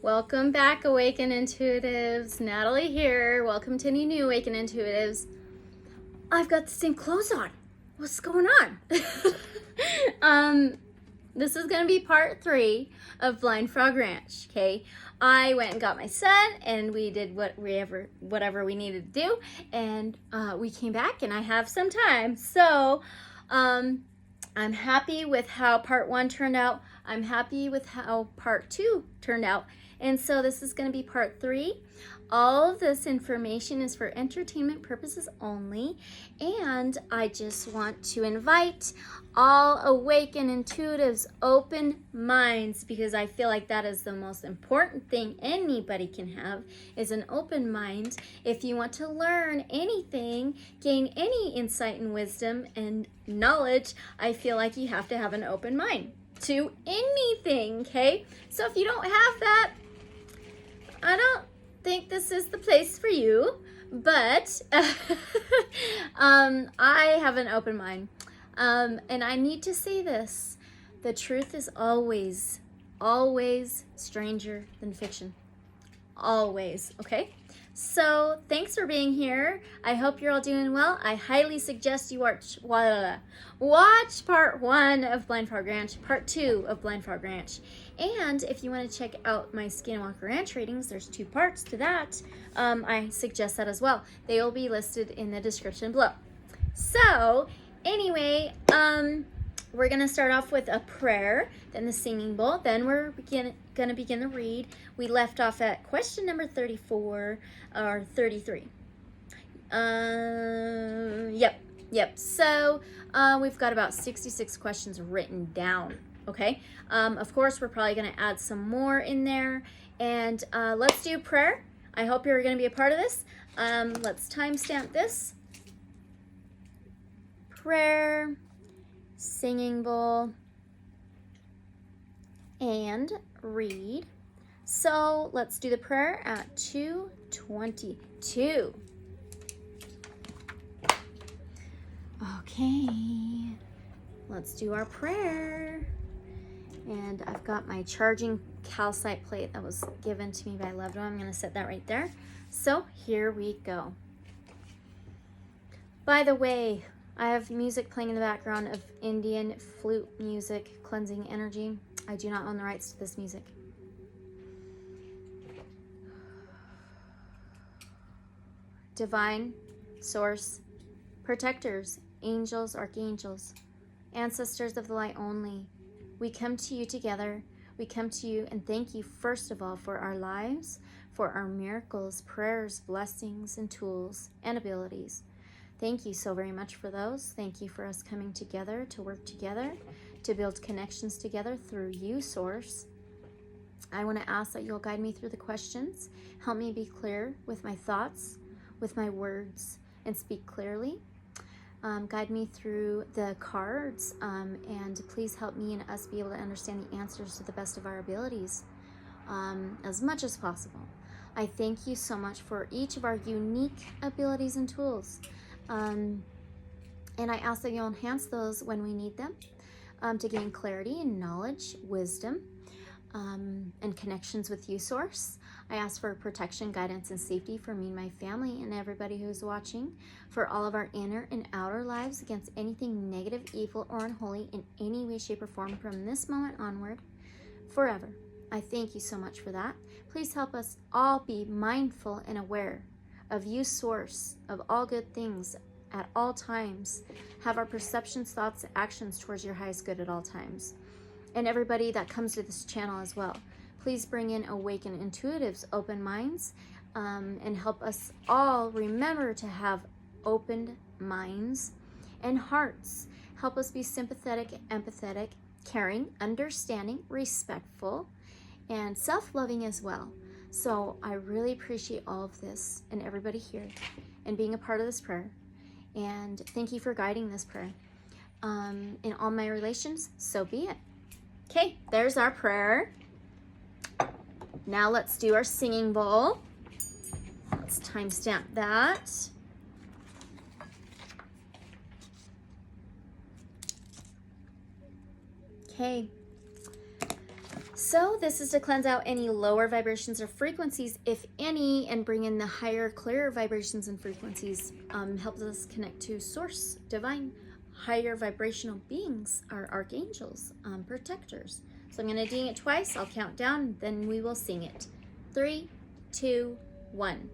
Welcome back, Awaken Intuitives. Natalie here. Welcome to any new Awaken Intuitives. I've got the same clothes on. What's going on? This is going to be part 3 of Blind Frog Ranch, okay? I went and got my son, and we did whatever we needed to do, and we came back, and I have some time. So, I'm happy with how part 1 turned out. I'm happy with how part 2 turned out. And so this is going to be part 3. All of this information is for entertainment purposes only. And I just want to invite all awakened intuitives, open minds, because I feel like that is the most important thing anybody can have, is an open mind. If you want to learn anything, gain any insight and wisdom and knowledge, I feel like you have to have an open mind to anything, okay? So if you don't have that, I don't think this is the place for you, but I have an open mind. And I need to say this: the truth is always, always stranger than fiction. Always, okay? So thanks for being here. I hope you're all doing well. I highly suggest you watch part 1 of Blind Frog Ranch, part 2 of Blind Frog Ranch. And if you want to check out my Skinwalker Ranch readings, there's 2 parts to that. I suggest that as well. They will be listed in the description below. So anyway, we're going to start off with a prayer, then the singing bowl, then we're going to begin the read. We left off at question number 34 or 33. Yep. So we've got about 66 questions written down. Okay. Of course, we're probably going to add some more in there. And let's do prayer. I hope you're going to be a part of this. Let's timestamp this. Prayer, singing bowl, and read. So let's do the prayer at 2:22. Okay, let's do our prayer. And I've got my charging calcite plate that was given to me by a loved one. I'm going to set that right there. So here we go. By the way, I have music playing in the background of Indian flute music, cleansing energy. I do not own the rights to this music. Divine source, protectors, angels, archangels, ancestors of the light only, we come to you together. We come to you and thank you first of all for our lives, for our miracles, prayers, blessings, and tools and abilities. Thank you so very much for those. Thank you for us coming together to work together, to build connections together through you, Source. I want to ask that you'll guide me through the questions. Help me be clear with my thoughts, with my words, and speak clearly. Guide me through the cards, and please help me and us be able to understand the answers to the best of our abilities, as much as possible. I thank you so much for each of our unique abilities and tools. And I ask that you'll enhance those when we need them, to gain clarity and knowledge, wisdom, and connections with you, Source. I ask for protection, guidance, and safety for me and my family and everybody who is watching, for all of our inner and outer lives against anything negative, evil, or unholy in any way, shape, or form from this moment onward, forever. I thank you so much for that. Please help us all be mindful and aware of you, Source, of all good things at all times. Have our perceptions, thoughts, actions towards your highest good at all times. And everybody that comes to this channel as well. Please bring in awakened intuitives, open minds, and help us all remember to have opened minds and hearts. Help us be sympathetic, empathetic, caring, understanding, respectful, and self-loving as well. So I really appreciate all of this and everybody here and being a part of this prayer. And thank you for guiding this prayer. In all my relations, so be it. Okay, there's our prayer. Now let's do our singing bowl. Let's timestamp that. Okay. So this is to cleanse out any lower vibrations or frequencies, if any, and bring in the higher, clearer vibrations and frequencies. Helps us connect to source, divine, higher vibrational beings, our archangels, protectors. So I'm going to ding it twice. I'll count down, then we will sing it. 3, 2, 1.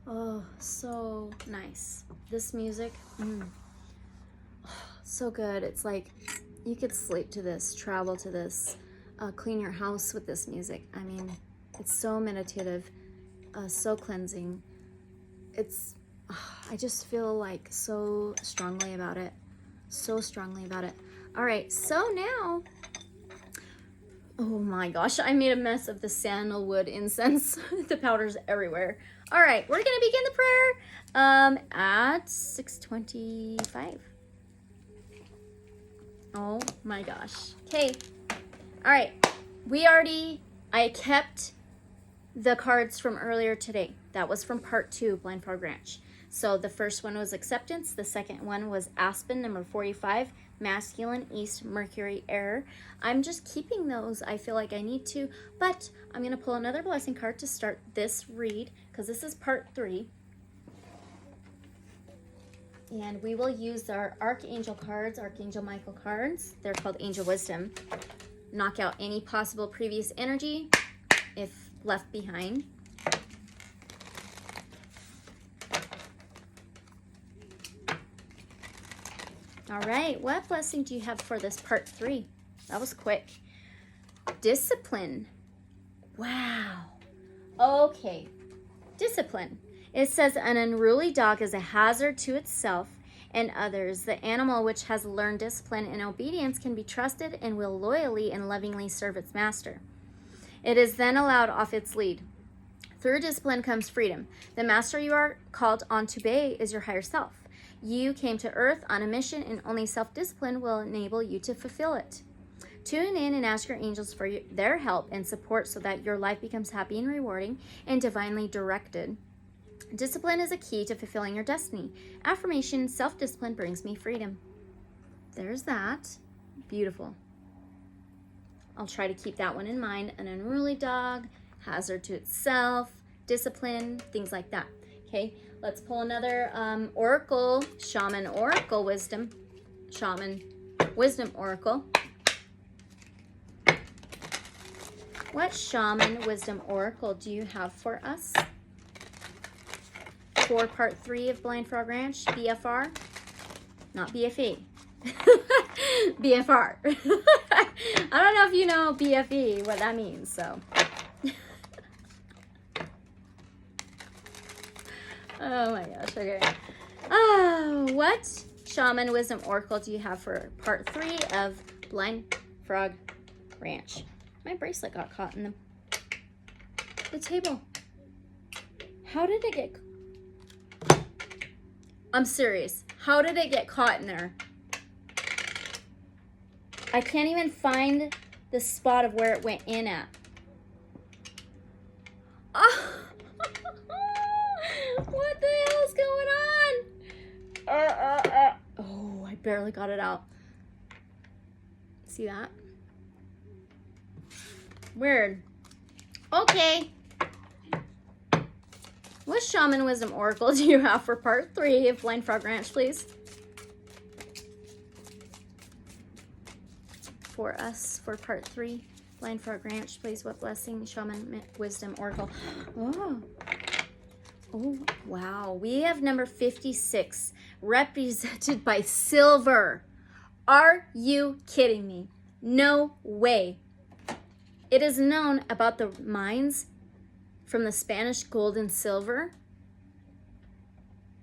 Oh, so nice. This music, so good. It's like you could sleep to this, travel to this, clean your house with this music. I mean, it's so meditative, so cleansing. It's, I just feel like so strongly about it. So strongly about it. All right, so now, oh my gosh, I made a mess of the sandalwood incense. The powder's everywhere. All right, we're gonna begin the prayer at 6:25. Oh my gosh. Okay. All right. I kept the cards from earlier today. That was from part 2, Blind Frog Ranch. So the first one was acceptance. The second one was Aspen, number 45, masculine, East, Mercury, air. I'm just keeping those. I feel like I need to, but I'm going to pull another blessing card to start this read, because this is part 3. And we will use our Archangel cards, Archangel Michael cards. They're called Angel Wisdom. Knock out any possible previous energy, if left behind. All right, what blessing do you have for this part 3? That was quick. Discipline. Wow. Okay, discipline. It says an unruly dog is a hazard to itself and others. The animal which has learned discipline and obedience can be trusted and will loyally and lovingly serve its master. It is then allowed off its lead. Through discipline comes freedom. The master you are called on to obey is your higher self. You came to earth on a mission, and only self-discipline will enable you to fulfill it. Tune in and ask your angels for their help and support so that your life becomes happy and rewarding and divinely directed. Discipline is a key to fulfilling your destiny. Affirmation, self-discipline brings me freedom. There's that. Beautiful. I'll try to keep that one in mind. An unruly dog, hazard to itself, discipline, things like that. Okay, let's pull another oracle, Shaman Oracle Wisdom. Shaman Wisdom Oracle. What Shaman Wisdom Oracle do you have for us? For part 3 of Blind Frog Ranch, BFR, not BFE. BFR. I don't know if you know BFE, what that means, so. Oh my gosh, okay. What Shaman Wisdom Oracle do you have for part 3 of Blind Frog Ranch? My bracelet got caught in the table. How did it get... I'm serious. How did it get caught in there? I can't even find the spot of where it went in at. Oh. What the hell is going on? Oh, I barely got it out. See that? Weird. Okay. What Shaman Wisdom Oracle do you have for part 3 of Blind Frog Ranch, please? For us, for part 3, Blind Frog Ranch, please. What blessing, Shaman Wisdom Oracle? Oh, wow. We have number 56, represented by silver. Are you kidding me? No way. It is known about the mines from the Spanish gold and silver.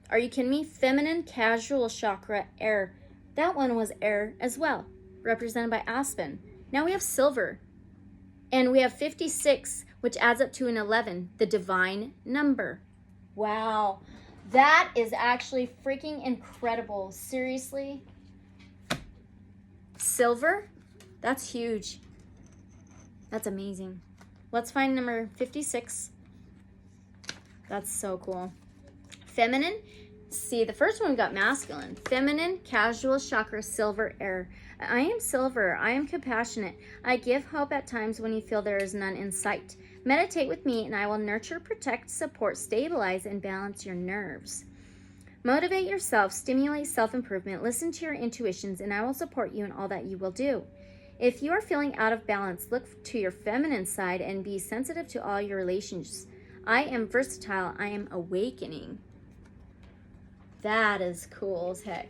Are you kidding me? Feminine, casual chakra, air. That one was air as well, represented by Aspen. Now we have silver. And we have 56, which adds up to an 11, the divine number. Wow. That is actually freaking incredible. Seriously. Silver? That's huge. That's amazing. Let's find number 56. That's so cool. Feminine. See, the first one we got masculine. Feminine, casual, chakra, silver, air. I am silver. I am compassionate. I give hope at times when you feel there is none in sight. Meditate with me and I will nurture, protect, support, stabilize, and balance your nerves. Motivate yourself, stimulate self-improvement, listen to your intuitions, and I will support you in all that you will do. If you are feeling out of balance, look to your feminine side and be sensitive to all your relations. I am versatile. I am awakening. That is cool as heck.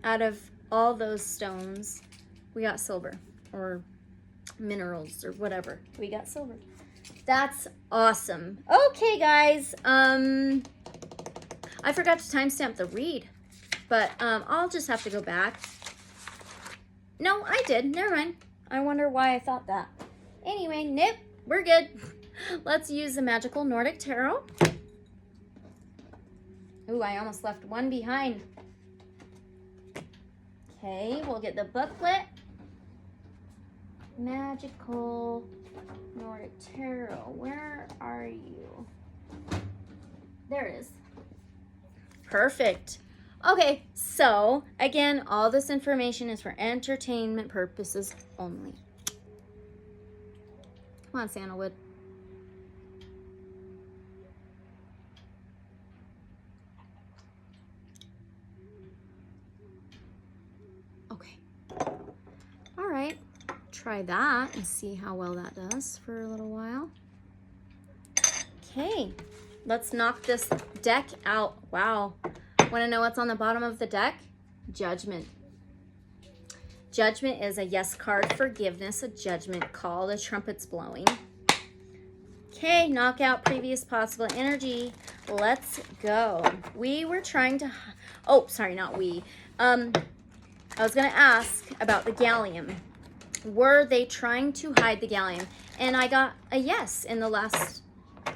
Out of all those stones, we got silver, or minerals, or whatever. We got silver. That's awesome. Okay, guys. I forgot to timestamp the read, but I'll just have to go back. No, I did. Never mind. I wonder why I thought that. Anyway, nope. We're good. Let's use the Magical Nordic Tarot. Ooh, I almost left one behind. Okay, we'll get the booklet. Magical Nordic Tarot. Where are you? There it is. Perfect. Okay, so again, all this information is for entertainment purposes only. Come on, Sandalwood. Okay. All right. Try that and see how well that does for a little while. Okay. Let's knock this deck out. Wow. Want to know what's on the bottom of the deck? Judgment. Judgment is a yes card. Forgiveness, a judgment call. The trumpet's blowing. Okay, knock out previous possible energy. Let's go. We were trying to... Oh, sorry, not we. I was going to ask about the gallium. Were they trying to hide the gallium? And I got a yes in the last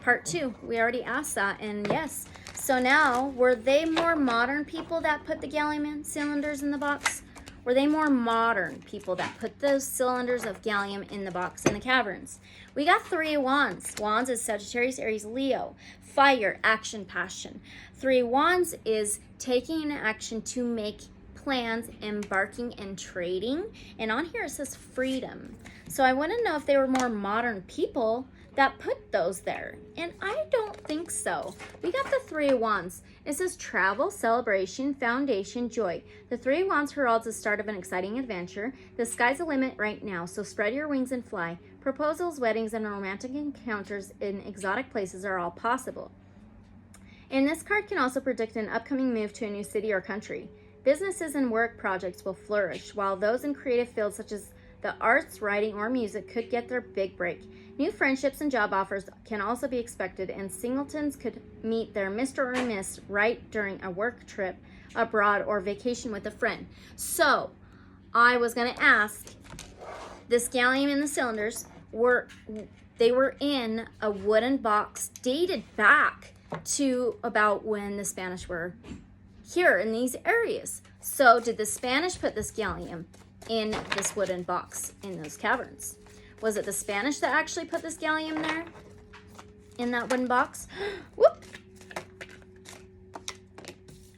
part 2. We already asked that, and yes. So now, were they more modern people that put the gallium cylinders in the box? Were they more modern people that put those cylinders of gallium in the box in the caverns? We got 3 of Wands. Wands is Sagittarius, Aries, Leo. Fire, action, passion. 3 of Wands is taking an action to make plans, embarking, and trading. And on here it says freedom. So I want to know if they were more modern people that put those there. And I don't think so. We got the 3 of Wands. It says travel, celebration, foundation, joy. The 3 of Wands heralds the start of an exciting adventure. The sky's the limit right now, so spread your wings and fly. Proposals, weddings, and romantic encounters in exotic places are all possible. And this card can also predict an upcoming move to a new city or country. Businesses and work projects will flourish, while those in creative fields such as the arts, writing, or music could get their big break. New friendships and job offers can also be expected, and singletons could meet their Mr. or Miss right during a work trip abroad or vacation with a friend. So, I was going to ask, this gallium in the cylinders, were in a wooden box dated back to about when the Spanish were here in these areas. So, did the Spanish put this gallium in this wooden box in those caverns? Was it the Spanish that actually put this gallium there in that wooden box? Whoop!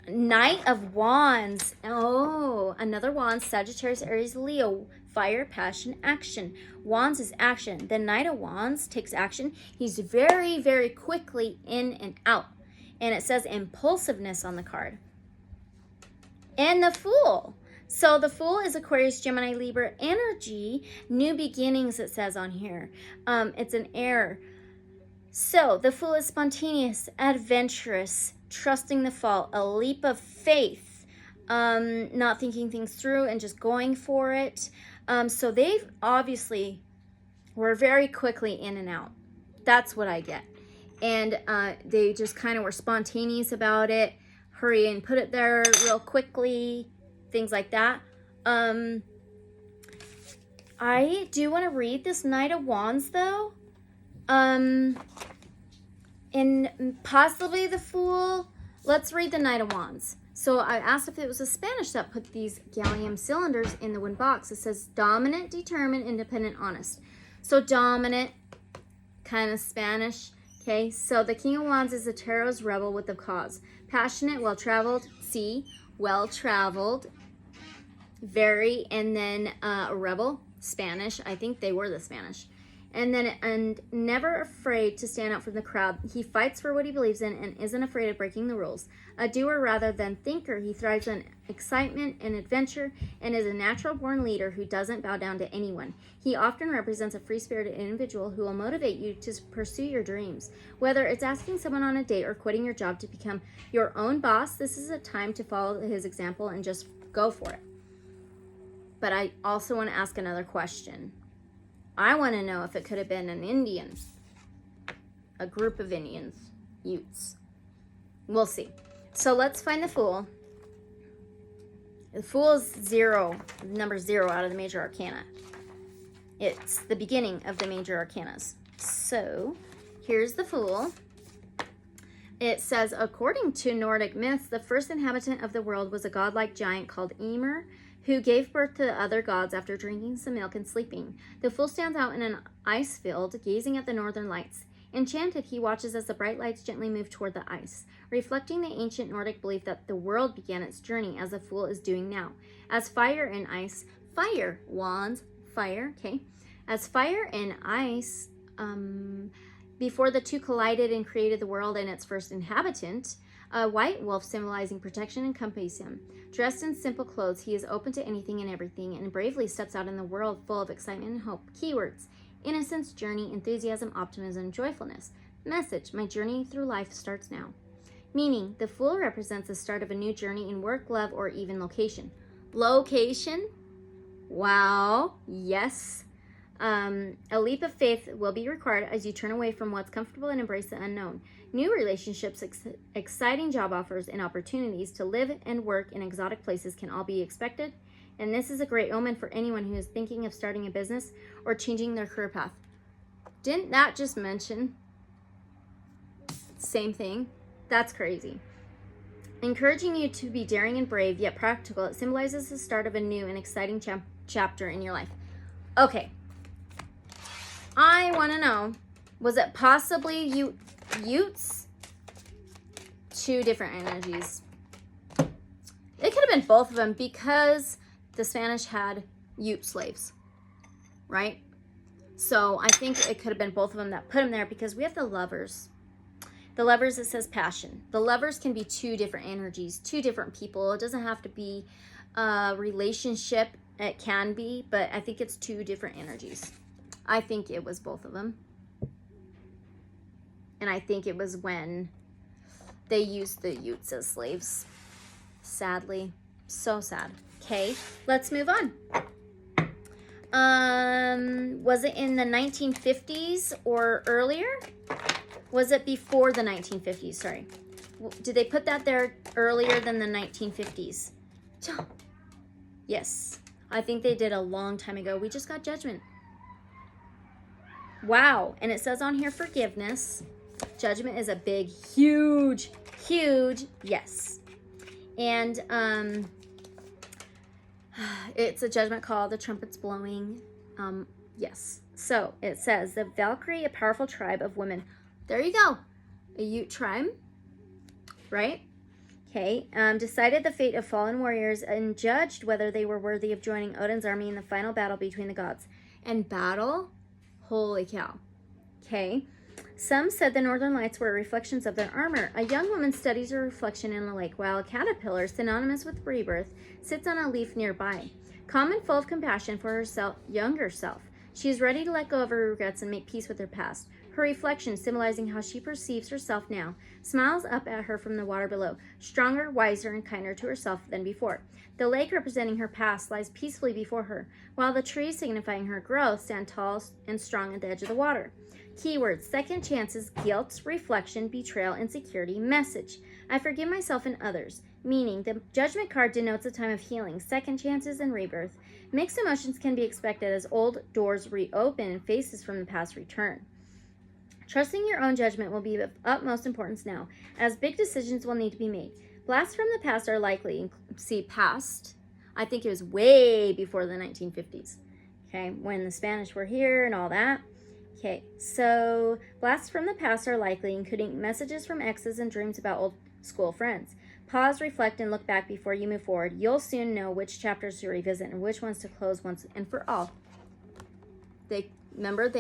Knight of Wands. Oh, another Wands. Sagittarius, Aries, Leo. Fire, passion, action. Wands is action. The Knight of Wands takes action. He's very, very quickly in and out. And it says impulsiveness on the card. And the Fool. So the Fool is Aquarius, Gemini, Libra energy. New beginnings, it says on here. It's an air. So the Fool is spontaneous, adventurous, trusting the fall, a leap of faith, not thinking things through and just going for it. So they obviously were very quickly in and out. That's what I get. And they just kind of were spontaneous about it. Hurry and put it there real quickly. Things like that. I do want to read this Knight of Wands, though. And possibly the Fool. Let's read the Knight of Wands. So I asked if it was a Spanish that put these gallium cylinders in the one box. It says dominant, determined, independent, honest. So dominant, kind of Spanish. Okay, so the King of Wands is the tarot's rebel with a cause. Passionate, well-traveled, well-traveled, very, and then a rebel, Spanish. I think they were the Spanish. And never afraid to stand out from the crowd. He fights for what he believes in and isn't afraid of breaking the rules. A doer rather than thinker, he thrives on excitement and adventure and is a natural-born leader who doesn't bow down to anyone. He often represents a free-spirited individual who will motivate you to pursue your dreams. Whether it's asking someone on a date or quitting your job to become your own boss, this is a time to follow his example and just go for it. But I also want to ask another question. I want to know if it could have been an Indian. A group of Indians. Utes. We'll see. So let's find the Fool. The Fool is number 0 out of the major arcana. It's the beginning of the major arcanas. So here's the Fool. It says, according to Nordic myths, the first inhabitant of the world was a godlike giant called Ymir, who gave birth to the other gods after drinking some milk and sleeping. The Fool stands out in an ice field, gazing at the northern lights. Enchanted, he watches as the bright lights gently move toward the ice, reflecting the ancient Nordic belief that the world began its journey as the Fool is doing now. As fire and ice, fire, wands, fire, okay. As fire and ice, before the two collided and created the world and its first inhabitant, a white wolf symbolizing protection encompasses him. Dressed in simple clothes, he is open to anything and everything and bravely steps out in the world full of excitement and hope. Keywords: innocence, journey, enthusiasm, optimism, joyfulness. Message: my journey through life starts now. Meaning, the Fool represents the start of a new journey in work, love, or even location. Location? Wow. Yes. A leap of faith will be required as you turn away from what's comfortable and embrace the unknown. New relationships, exciting job offers, and opportunities to live and work in exotic places can all be expected, and this is a great omen for anyone who is thinking of starting a business or changing their career path. Didn't that just mention? Same thing. That's crazy. Encouraging you to be daring and brave, yet practical, it symbolizes the start of a new and exciting chapter in your life. Okay. I want to know, was it possibly Utes? Two different energies. It could have been both of them because the Spanish had Ute slaves, right? So I think it could have been both of them that put them there because we have the Lovers. The Lovers, it says passion. The Lovers can be two different energies, two different people. It doesn't have to be a relationship. It can be, but I think it's two different energies. I think it was both of them. And I think it was when they used the Utes as slaves. Sadly. So sad. Okay, let's move on. Was it in the 1950s or earlier? Was it before the 1950s? Sorry. Did they put that there earlier than the 1950s? Yes. I think they did a long time ago. We just got Judgment. Wow. And it says on here forgiveness. Judgment is a big, huge yes. And it's a judgment call. The trumpet's blowing. Yes. So it says the Valkyrie, a powerful tribe of women. There you go. A Ute tribe. Right? Okay. Decided the fate of fallen warriors and judged whether they were worthy of joining Odin's army in the final battle between the gods. And battle? Holy cow. Okay. Some said the northern lights were reflections of their armor. A young woman studies her reflection in a lake, while a caterpillar, synonymous with rebirth, sits on a leaf nearby. Calm and full of compassion for her younger self, she is ready to let go of her regrets and make peace with her past. Her reflection, symbolizing how she perceives herself now, smiles up at her from the water below, stronger, wiser, and kinder to herself than before. The lake, representing her past, lies peacefully before her, while the trees, signifying her growth, stand tall and strong at the edge of the water. Keywords: second chances, guilt, reflection, betrayal, insecurity. Message: I forgive myself and others. Meaning, the Judgment card denotes a time of healing, second chances, and rebirth. Mixed emotions can be expected as old doors reopen and faces from the past return. Trusting your own judgment will be of utmost importance now, as big decisions will need to be made. Blasts from the past are likely. See, past, I think it was way before the 1950s, okay, when the Spanish were here and all that. Okay, so blasts from the past are likely, including messages from exes and dreams about old school friends. Pause, reflect, and look back before you move forward. You'll soon know which chapters to revisit and which ones to close once and for all. They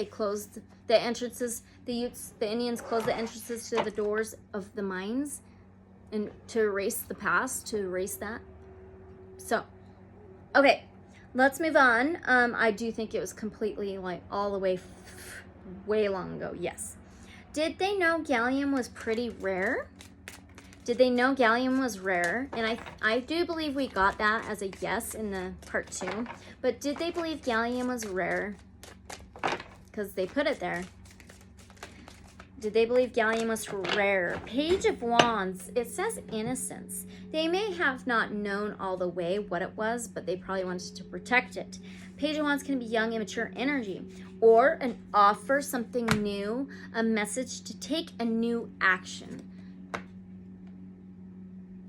closed the entrances. The Indians closed the entrances to the doors of the mines, and to erase the past, to erase that. So, okay, let's move on. I do think it was completely like all the way, way long ago. Yes. Did they know gallium was pretty rare? Did they know gallium was rare? And I do believe we got that as a yes in the part 2. But did they believe gallium was rare? Because they put it there. Did they believe gallium was rare? Page of Wands, it says innocence. They may have not known all the way what it was, but they probably wanted to protect it. Page of Wands can be young, immature energy, or an offer, something new, a message to take a new action.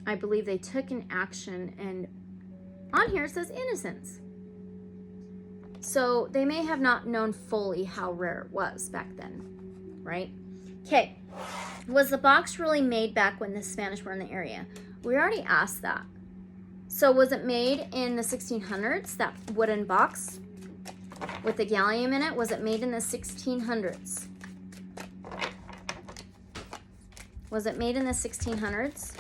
I believe they took an action, and on here it says innocence. So they may have not known fully how rare it was back then, right? Okay, was the box really made back when the Spanish were in the area? We already asked that. So was it made in the 1600s, that wooden box with the gallium in it? Was it made in the 1600s? Was it made in the 1600s?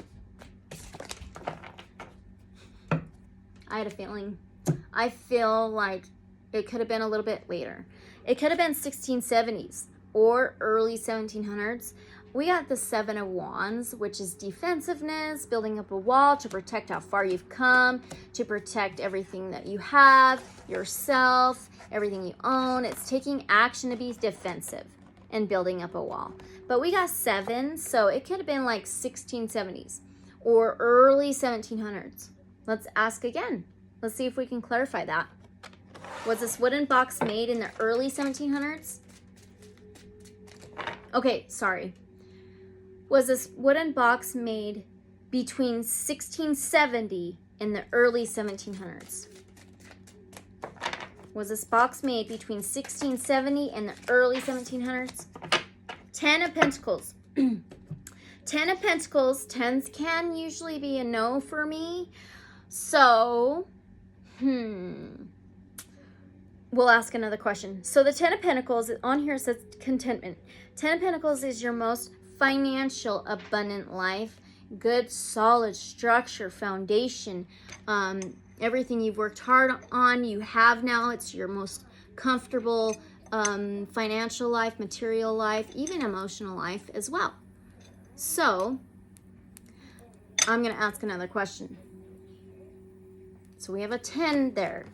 I had a feeling. I feel like it could have been a little bit later. It could have been 1670s or early 1700s. We got the 7 of Wands, which is defensiveness, building up a wall to protect how far you've come, to protect everything that you have, yourself, everything you own. It's taking action to be defensive and building up a wall. But we got 7, so it could have been like 1670s or early 1700s. Let's ask again. Let's see if we can clarify that. Was this wooden box made in the early 1700s? Okay, sorry. Was this wooden box made between 1670 and the early 1700s? Was this box made between 1670 and the early 1700s? 10 of Pentacles. 10 of Pentacles. 10s can usually be a no for me. So, we'll ask another question. So the 10 of Pentacles, on here says contentment. 10 of Pentacles is your most financial, abundant life. Good, solid structure, foundation. Everything you've worked hard on, you have now. It's your most comfortable financial life, material life, even emotional life as well. So, I'm going to ask another question. So we have a 10 there.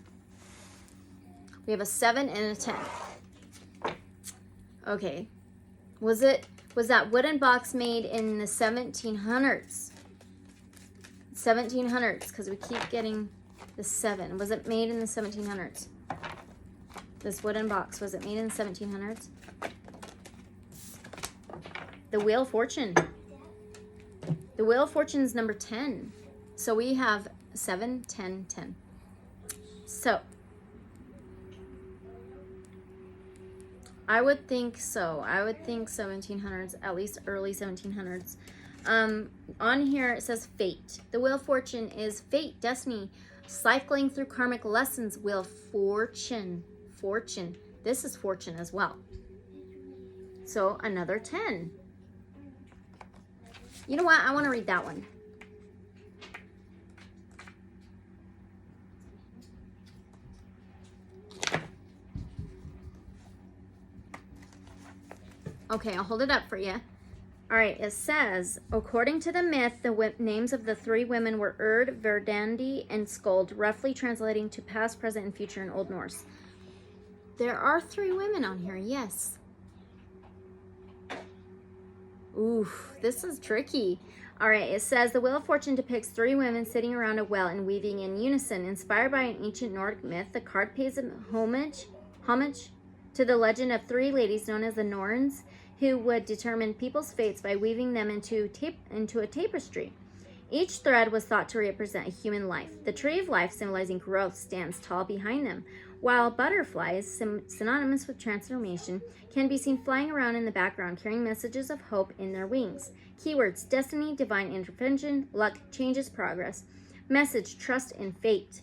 We have a 7 and a 10. Okay. Was that wooden box made in the 1700s? 1700s, because we keep getting the 7. Was it made in the 1700s? This wooden box, was it made in the 1700s? The Wheel of Fortune. The Wheel of Fortune is number 10. So we have 7, 10, 10. So, I would think so. I would think 1700s, at least early 1700s. On here it says fate. The Wheel of Fortune is fate, destiny, cycling through karmic lessons. Wheel of Fortune. Fortune. This is fortune as well. So another 10. You know what? I want to read that one. Okay, I'll hold it up for you. All right, it says, according to the myth, the names of the 3 women were Urd, Verdandi, and Skuld, roughly translating to past, present, and future in Old Norse. There are 3 women on here, yes. Oof, this is tricky. All right, it says the Wheel of Fortune depicts 3 women sitting around a well and weaving in unison. Inspired by an ancient Nordic myth, the card pays homage to the legend of 3 ladies known as the Norns, who would determine people's fates by weaving them into a tapestry. Each thread was thought to represent a human life. The tree of life, symbolizing growth, stands tall behind them, while butterflies, synonymous with transformation, can be seen flying around in the background, carrying messages of hope in their wings. Keywords: destiny, divine intervention, luck, changes, progress. Message: trust in fate.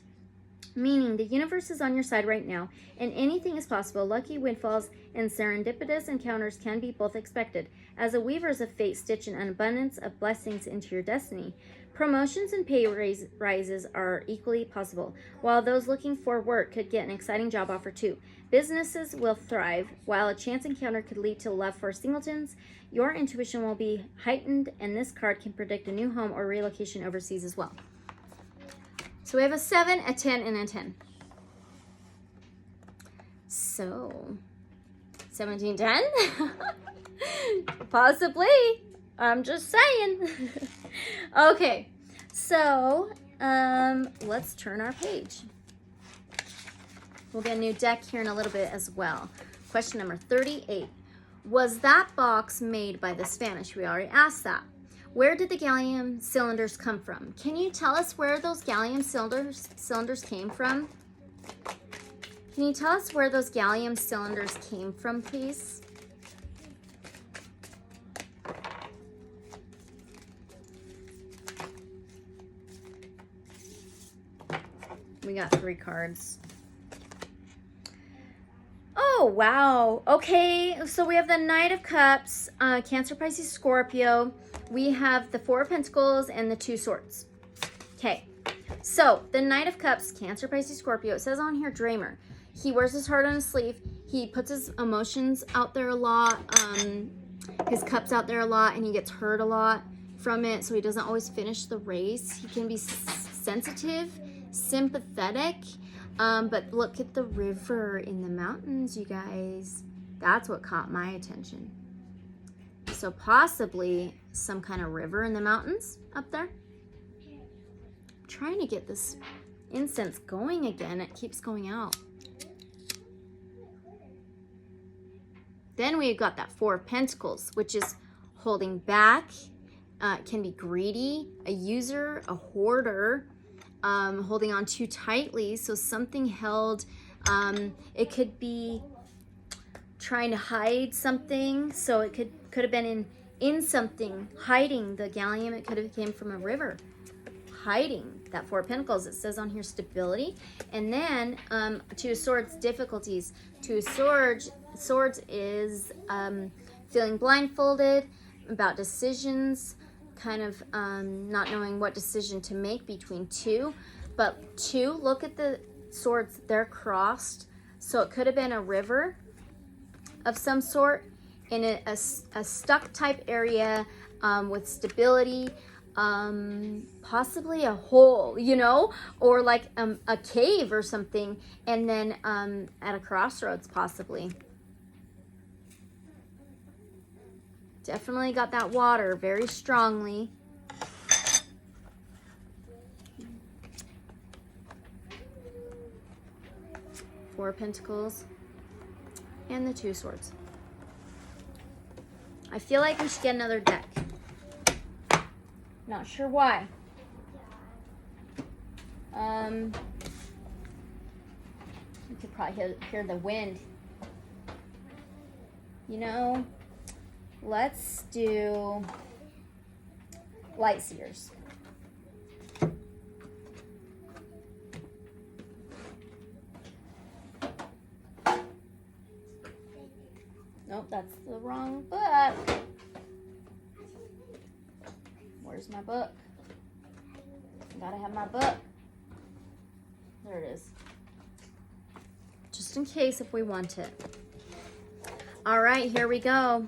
Meaning, the universe is on your side right now, and anything is possible. Lucky windfalls and serendipitous encounters can be both expected. As a weavers of fate, stitch an abundance of blessings into your destiny. Promotions and pay rises are equally possible, while those looking for work could get an exciting job offer too. Businesses will thrive, while a chance encounter could lead to love for singletons. Your intuition will be heightened, and this card can predict a new home or relocation overseas as well. So we have a 7, a 10, and a 10. So, 1710? Possibly. I'm just saying. Okay, so let's turn our page. We'll get a new deck here in a little bit as well. Question number 38. Was that box made by the Spanish? We already asked that. Where did the gallium cylinders come from? Can you tell us where those gallium cylinders came from? Can you tell us where those gallium cylinders came from, please? We got 3 cards. Oh, wow. Okay, so we have the Knight of Cups, Cancer, Pisces, Scorpio. We have the 4 of Pentacles and the 2 Swords. Okay, so the Knight of Cups, Cancer, Pisces, Scorpio. It says on here, dreamer. He wears his heart on his sleeve. He puts his emotions out there a lot, his cups out there a lot, and he gets hurt a lot from it, so he doesn't always finish the race. He can be sensitive, sympathetic, but look at the river in the mountains, you guys. That's what caught my attention. So possibly some kind of river in the mountains up there. I'm trying to get this incense going again. It keeps going out. Then we've got that 4 of Pentacles, which is holding back. It can be greedy, a user, a hoarder, holding on too tightly. So something held. It could be trying to hide something. So it could have been in something, hiding the gallium. It could have came from a river, hiding that 4 of Pentacles. It says on here stability. And then 2 of Swords, difficulties. 2 of Swords is feeling blindfolded about decisions, kind of not knowing what decision to make between 2. But 2, look at the swords, they're crossed. So it could have been a river of some sort in a stuck type area with stability, possibly a hole, you know, or like a cave or something, and then at a crossroads possibly. Definitely got that water very strongly. Four of Pentacles and the 2 Swords. I feel like we should get another deck. Not sure why. You could probably hear the wind. You know, let's do Lightseers. Nope, that's the wrong book. Where's my book? Gotta have my book. There it is. Just in case if we want it. All right, here we go.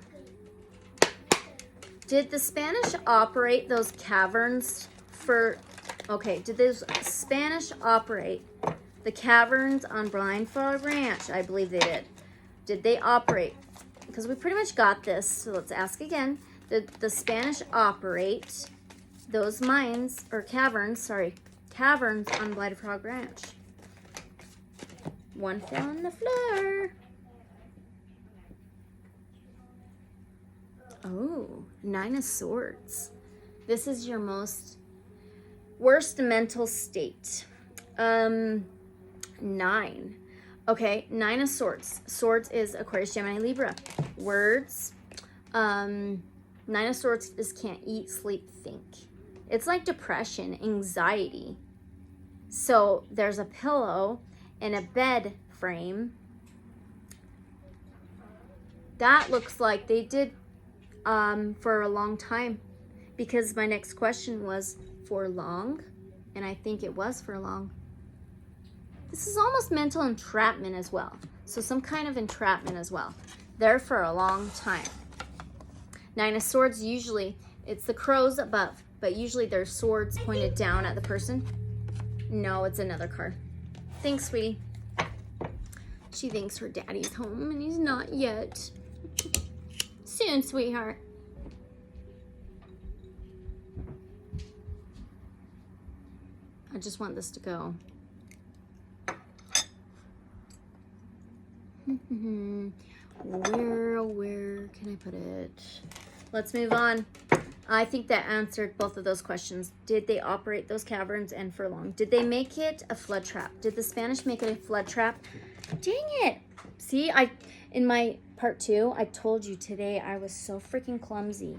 Did the Spanish operate those caverns for... Okay, did those Spanish operate the caverns on Blindfold Ranch? I believe they did. Did they operate? Because we pretty much got this, so let's ask again. The Spanish operate those mines, or caverns, caverns on Blighted Frog Ranch. One fell on the floor. Oh, 9 of Swords. This is your worst mental state. 9. Okay, 9 of Swords. Swords is Aquarius, Gemini, Libra. Words. 9 of Swords is can't eat, sleep, think. It's like depression, anxiety. So there's a pillow and a bed frame. That looks like they did for a long time, because my next question was for long, and I think it was for long. This is almost mental entrapment as well. So some kind of entrapment as well. There for a long time. 9 of Swords, usually it's the crows above, but usually there's swords pointed down at the person. No, it's another card. Thanks, sweetie. She thinks her daddy's home and he's not yet. Soon, sweetheart. I just want this to go. Where can I put it? Let's move on. I think that answered both of those questions. Did they operate those caverns and for long? Did they make it a flood trap? Did the Spanish make it a flood trap? Dang it. See, in my part 2, I told you today I was so freaking clumsy.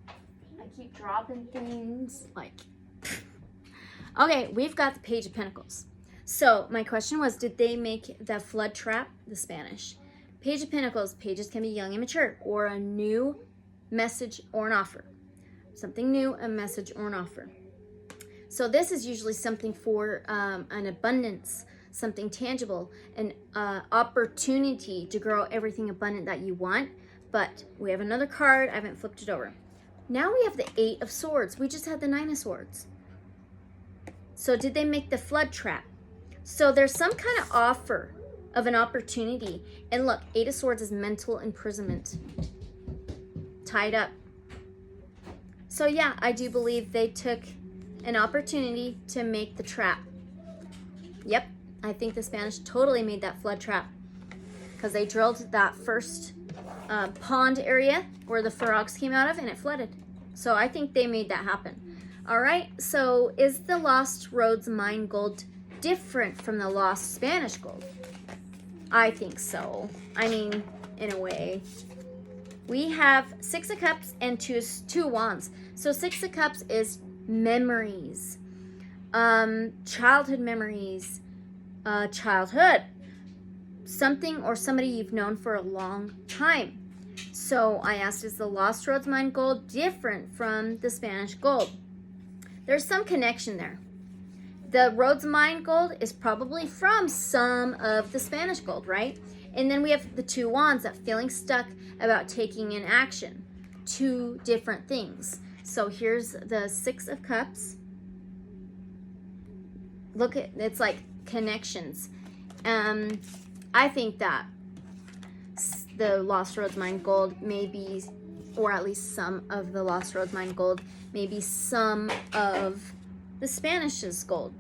I keep dropping things like... Okay, we've got the Page of Pentacles. So my question was, did they make the flood trap, the Spanish? Page of Pentacles, pages can be young and mature, or a new message or an offer. Something new, a message or an offer. So this is usually something for an abundance, something tangible, an opportunity to grow everything abundant that you want. But we have another card. I haven't flipped it over. Now we have the 8 of Swords. We just had the 9 of Swords. So did they make the flood trap? So there's some kind of offer of an opportunity. And look, 8 of Swords is mental imprisonment. Tied up. So yeah, I do believe they took an opportunity to make the trap. Yep, I think the Spanish totally made that flood trap, because they drilled that first pond area where the frogs came out of, and it flooded. So I think they made that happen. All right, so is the Lost Roads mine gold different from the lost Spanish gold? I think so. I mean, in a way. We have 6 of Cups and two Wands. So 6 of Cups is memories, childhood memories, childhood, something or somebody you've known for a long time. So I asked, is the Lost Roads mine gold different from the Spanish gold? There's some connection there. The Rhodes mine gold is probably from some of the Spanish gold, right? And then we have the 2 Wands, that feeling stuck about taking an action. 2 different things. So here's the 6 of Cups. Look at, it's like connections. I think that the Lost Roads mine gold may be, or at least some of the Lost Roads mine gold, maybe some of the Spanish's gold.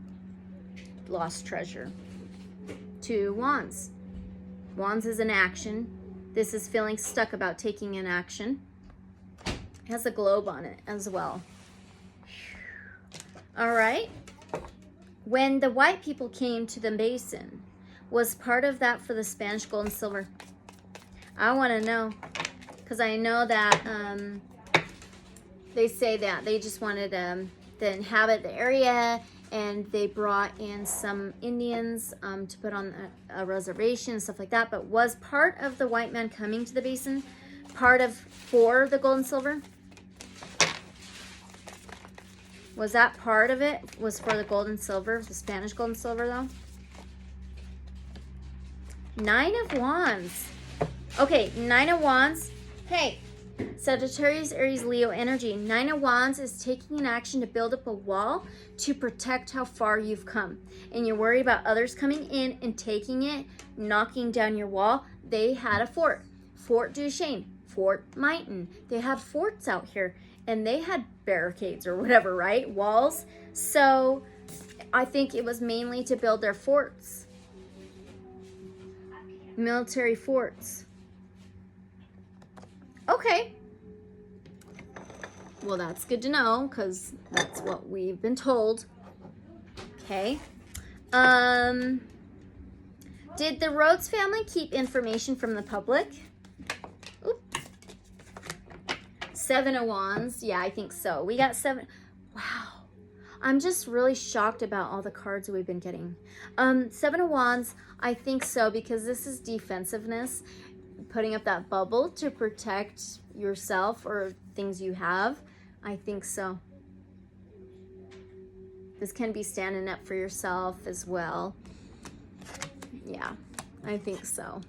Lost treasure. 2 Wands. Wands is an action. This is feeling stuck about taking an action. It has a globe on it as well. All right. When the white people came to the basin, was part of that for the Spanish gold and silver? I want to know, because I know that they say that they just wanted to inhabit the area, and they brought in some Indians to put on a reservation and stuff like that. But was part of the white man coming to the basin part of for the gold and silver? Was that part of it? Was for the gold and silver, the Spanish gold and silver though? 9 of Wands. Okay, 9 of Wands. Hey, Sagittarius, Aries, Leo energy. 9 of Wands is taking an action to build up a wall to protect how far you've come. And you're worried about others coming in and taking it, knocking down your wall. They had a fort. Fort Duchesne. Fort Mighton. They had forts out here, and they had barricades or whatever, right? Walls. So I think it was mainly to build their forts. Military forts. Okay. Well, that's good to know, because that's what we've been told. Okay. Did the Rhodes family keep information from the public? Oop. 7 of Wands. Yeah, I think so. We got 7. Wow. I'm just really shocked about all the cards we've been getting. 7 of Wands, I think so, because this is defensiveness. Putting up that bubble to protect yourself or things you have. I think so. This can be standing up for yourself as well. Yeah, I think so.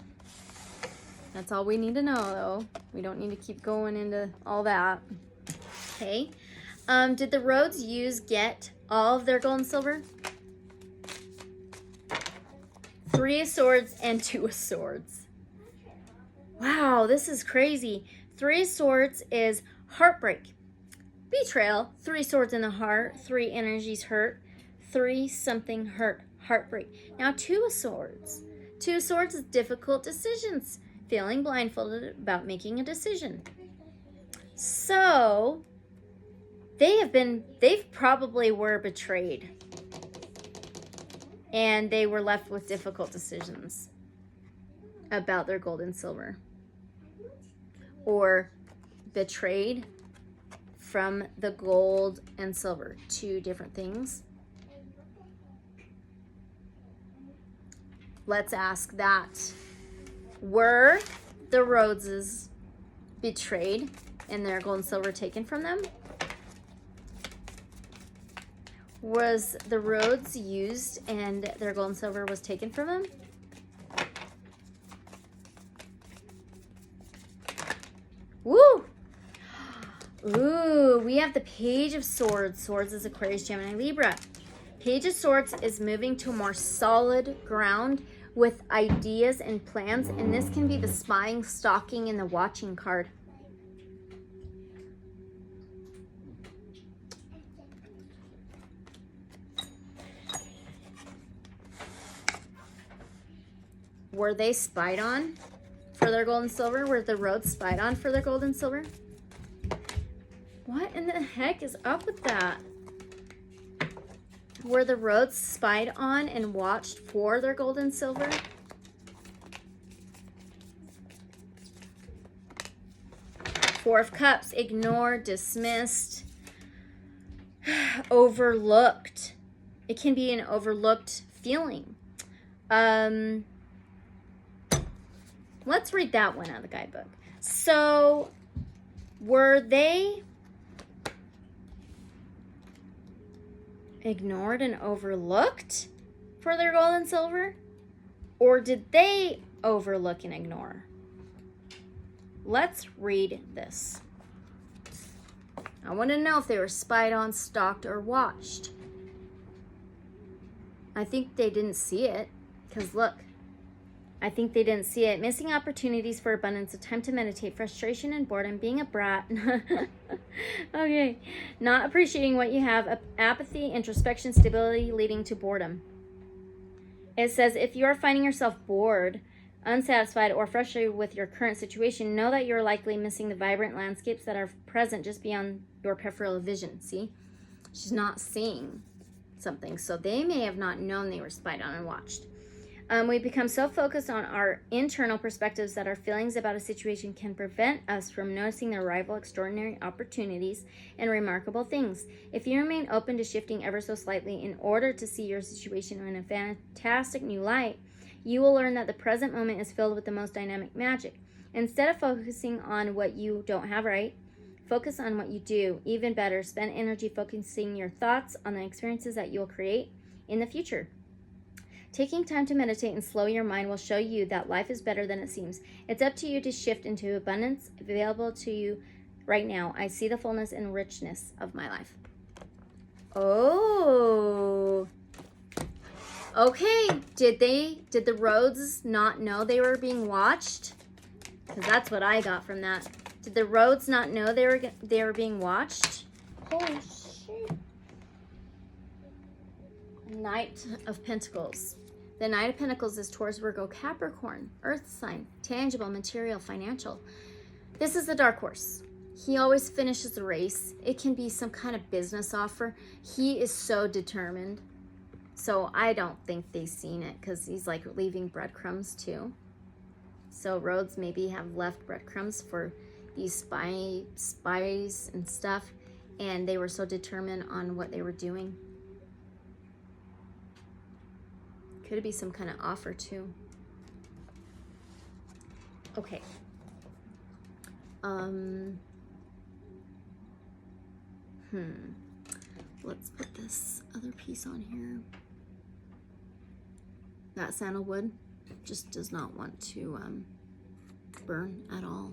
That's all we need to know, though. We don't need to keep going into all that. Okay. Did the Rhodes get all of their gold and silver? 3 of Swords and 2 of Swords. Wow, this is crazy. 3 of Swords is heartbreak, betrayal, 3 swords in the heart, 3 energies hurt, 3 something hurt, heartbreak. Now 2 of Swords. 2 of Swords is difficult decisions, feeling blindfolded about making a decision. So they've probably were betrayed, and they were left with difficult decisions about their gold and silver, or betrayed from the gold and silver. 2 different things. Let's ask that. Were the Rhodeses betrayed and their gold and silver taken from them? Was the Rhodes used and their gold and silver was taken from them? Woo! Ooh, we have the Page of Swords. Swords is Aquarius, Gemini, Libra. Page of Swords is moving to a more solid ground with ideas and plans, and this can be the spying, stalking, and the watching card. Were they spied on for their gold and silver? Were the Rhodes spied on for their gold and silver? What in the heck is up with that? Were the Rhodes spied on and watched for their gold and silver? Four of Cups, ignored, dismissed, overlooked. It can be an overlooked feeling. Let's read that one out of the guidebook. So, were they ignored and overlooked for their gold and silver? Or did they overlook and ignore? Let's read this. I want to know if they were spied on, stalked, or watched. I think they didn't see it, because look, I think they didn't see it. Missing opportunities for abundance, a time to meditate, frustration and boredom, being a brat. Okay. Not appreciating what you have, apathy, introspection, stability, leading to boredom. It says, if you are finding yourself bored, unsatisfied, or frustrated with your current situation, know that you're likely missing the vibrant landscapes that are present just beyond your peripheral vision. See? She's not seeing something. So they may have not known they were spied on and watched. We become so focused on our internal perspectives that our feelings about a situation can prevent us from noticing the arrival of extraordinary opportunities and remarkable things. If you remain open to shifting ever so slightly in order to see your situation in a fantastic new light, you will learn that the present moment is filled with the most dynamic magic. Instead of focusing on what you don't have right, focus on what you do. Even better, spend energy focusing your thoughts on the experiences that you'll create in the future. Taking time to meditate and slow your mind will show you that life is better than it seems. It's up to you to shift into abundance available to you right now. I see the fullness and richness of my life. Oh. Okay. Did the Rhodes not know they were being watched? Because that's what I got from that. Did the roads not know they were being watched? Holy shit. Knight of Pentacles. The Knight of Pentacles is Taurus, Virgo, Capricorn, Earth sign, tangible, material, financial. This is the dark horse. He always finishes the race. It can be some kind of business offer. He is so determined. So I don't think they've seen it because he's like leaving breadcrumbs too. So roads maybe have left breadcrumbs for these spies and stuff. And they were so determined on what they were doing. Could be some kind of offer too. Okay. Let's put this other piece on here. That sandalwood just does not want to burn at all.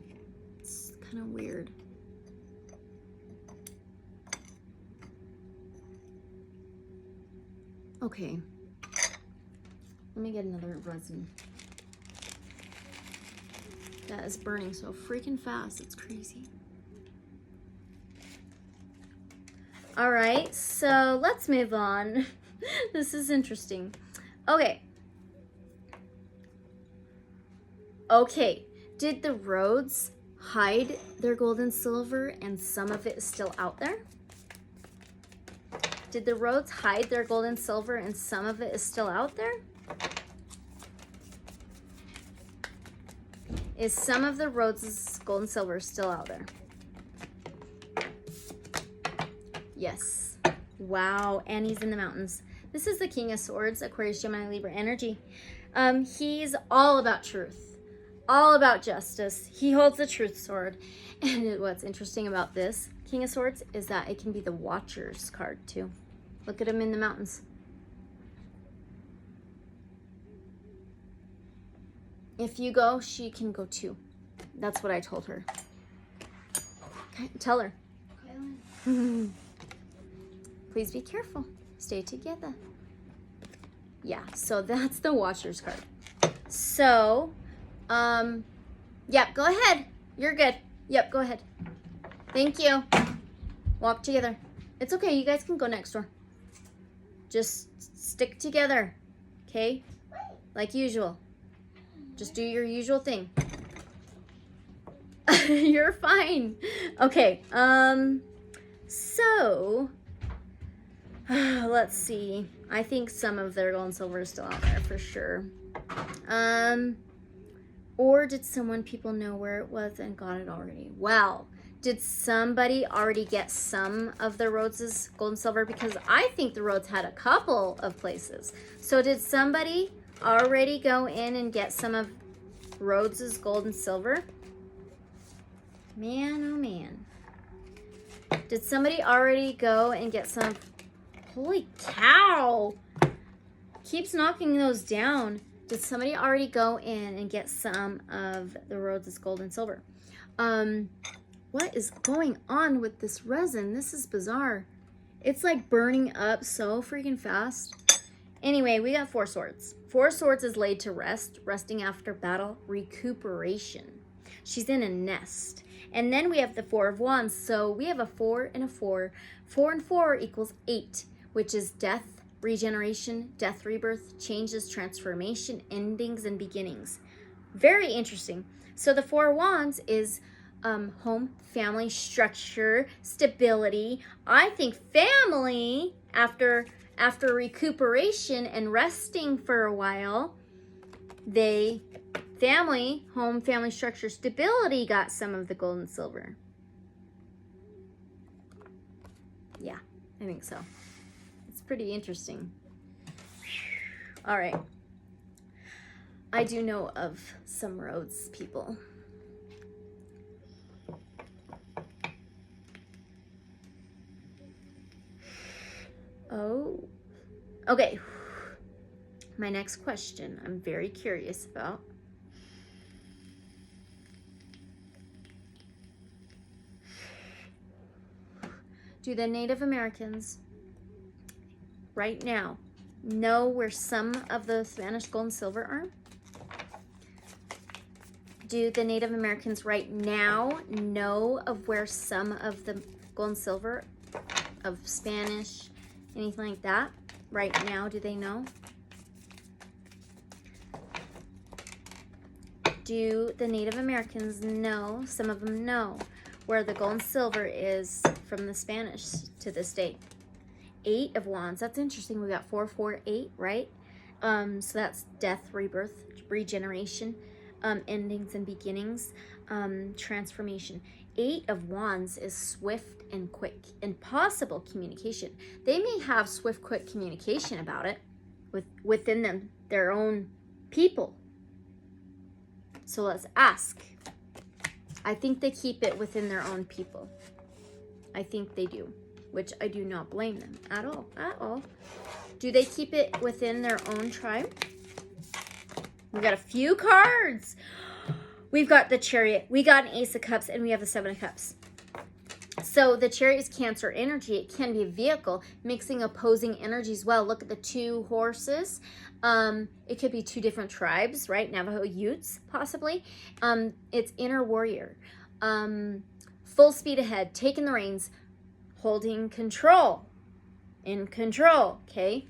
It's kind of weird. Okay. Let me get another resin. That is burning so freaking fast. It's crazy. All right, so let's move on. This is interesting. Okay. Okay, did the roads hide their gold and silver and some of it is still out there? Did the roads hide their gold and silver and some of it is still out there? Is some of the roads' gold and silver still out there? Yes. Wow, and he's in the mountains. This is the King of Swords, Aquarius, Gemini, Libra energy. He's all about truth, all about justice. He holds the truth sword. And what's interesting about this King of Swords is that it can be the Watcher's card too. Look at him in the mountains. If you go, she can go too. That's what I told her. Okay, tell her. Please be careful. Stay together. Yeah, so that's the Watcher's card. So, yeah, go ahead. You're good. Yep, go ahead. Thank you. Walk together. It's okay. You guys can go next door. Just stick together. Okay? Like usual. Just do your usual thing. You're fine. Okay. So let's see. I think some of their gold and silver is still out there for sure. Or did people know where it was and got it already? Wow. Did somebody already get some of the Rhodes' gold and silver? Because I think the Rhodes had a couple of places. So did somebody already go in and get some of Rhodes' gold and silver? Man, oh man. Did somebody already go and get some? Holy cow. Keeps knocking those down. Did somebody already go in and get some of the Rhodes' gold and silver? What is going on with this resin? This is bizarre. It's like burning up so freaking fast. Anyway, we got 4 swords. 4 swords is laid to rest, resting after battle, recuperation. She's in a nest. And then we have the 4 of wands. So we have a 4 and a 4. 4 and 4 equals 8, which is death, regeneration, death, rebirth, changes, transformation, endings, and beginnings. Very interesting. So the 4 of wands is home, family, structure, stability. I think family, after recuperation and resting for a while, family, home, family, structure, stability got some of the gold and silver. Yeah, I think so. It's pretty interesting. All right. I do know of some Rhodes people. Oh, okay. My next question I'm very curious about. Do the Native Americans right now know where some of the Spanish gold and silver are? Do the Native Americans right now know of where some of the gold and silver of Spanish, anything like that? Right now, do they know? Do the Native Americans know, some of them know, where the gold and silver is from the Spanish to this day? 8 of Wands. That's interesting. We got 4, 4, 8, right? So that's death, rebirth, regeneration, endings and beginnings, transformation. 8 of Wands is swift and quick and possible communication. They may have swift, quick communication about it within them, their own people. So let's ask. I think they keep it within their own people. I think they do, which I do not blame them at all, at all. Do they keep it within their own tribe? We got a few cards. We've got the Chariot, we got an Ace of Cups, and we have the 7 of Cups. So the Chariot is Cancer energy. It can be a vehicle, mixing opposing energies well. Look at the 2 horses. It could be 2 different tribes, right? Navajo Utes, possibly. It's inner warrior. Full speed ahead, taking the reins, holding control. In control, okay?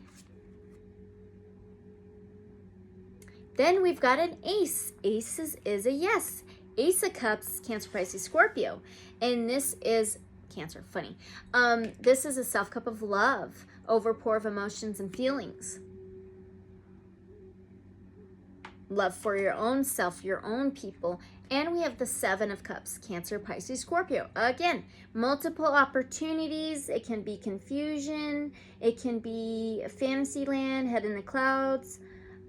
Then we've got an Ace. Aces is a yes. Ace of Cups, Cancer, Pisces, Scorpio. And this is Cancer, funny. This is a self-cup of love, overpour of emotions and feelings. Love for your own self, your own people. And we have the 7 of Cups, Cancer, Pisces, Scorpio. Again, multiple opportunities. It can be confusion. It can be a fantasy land, head in the clouds.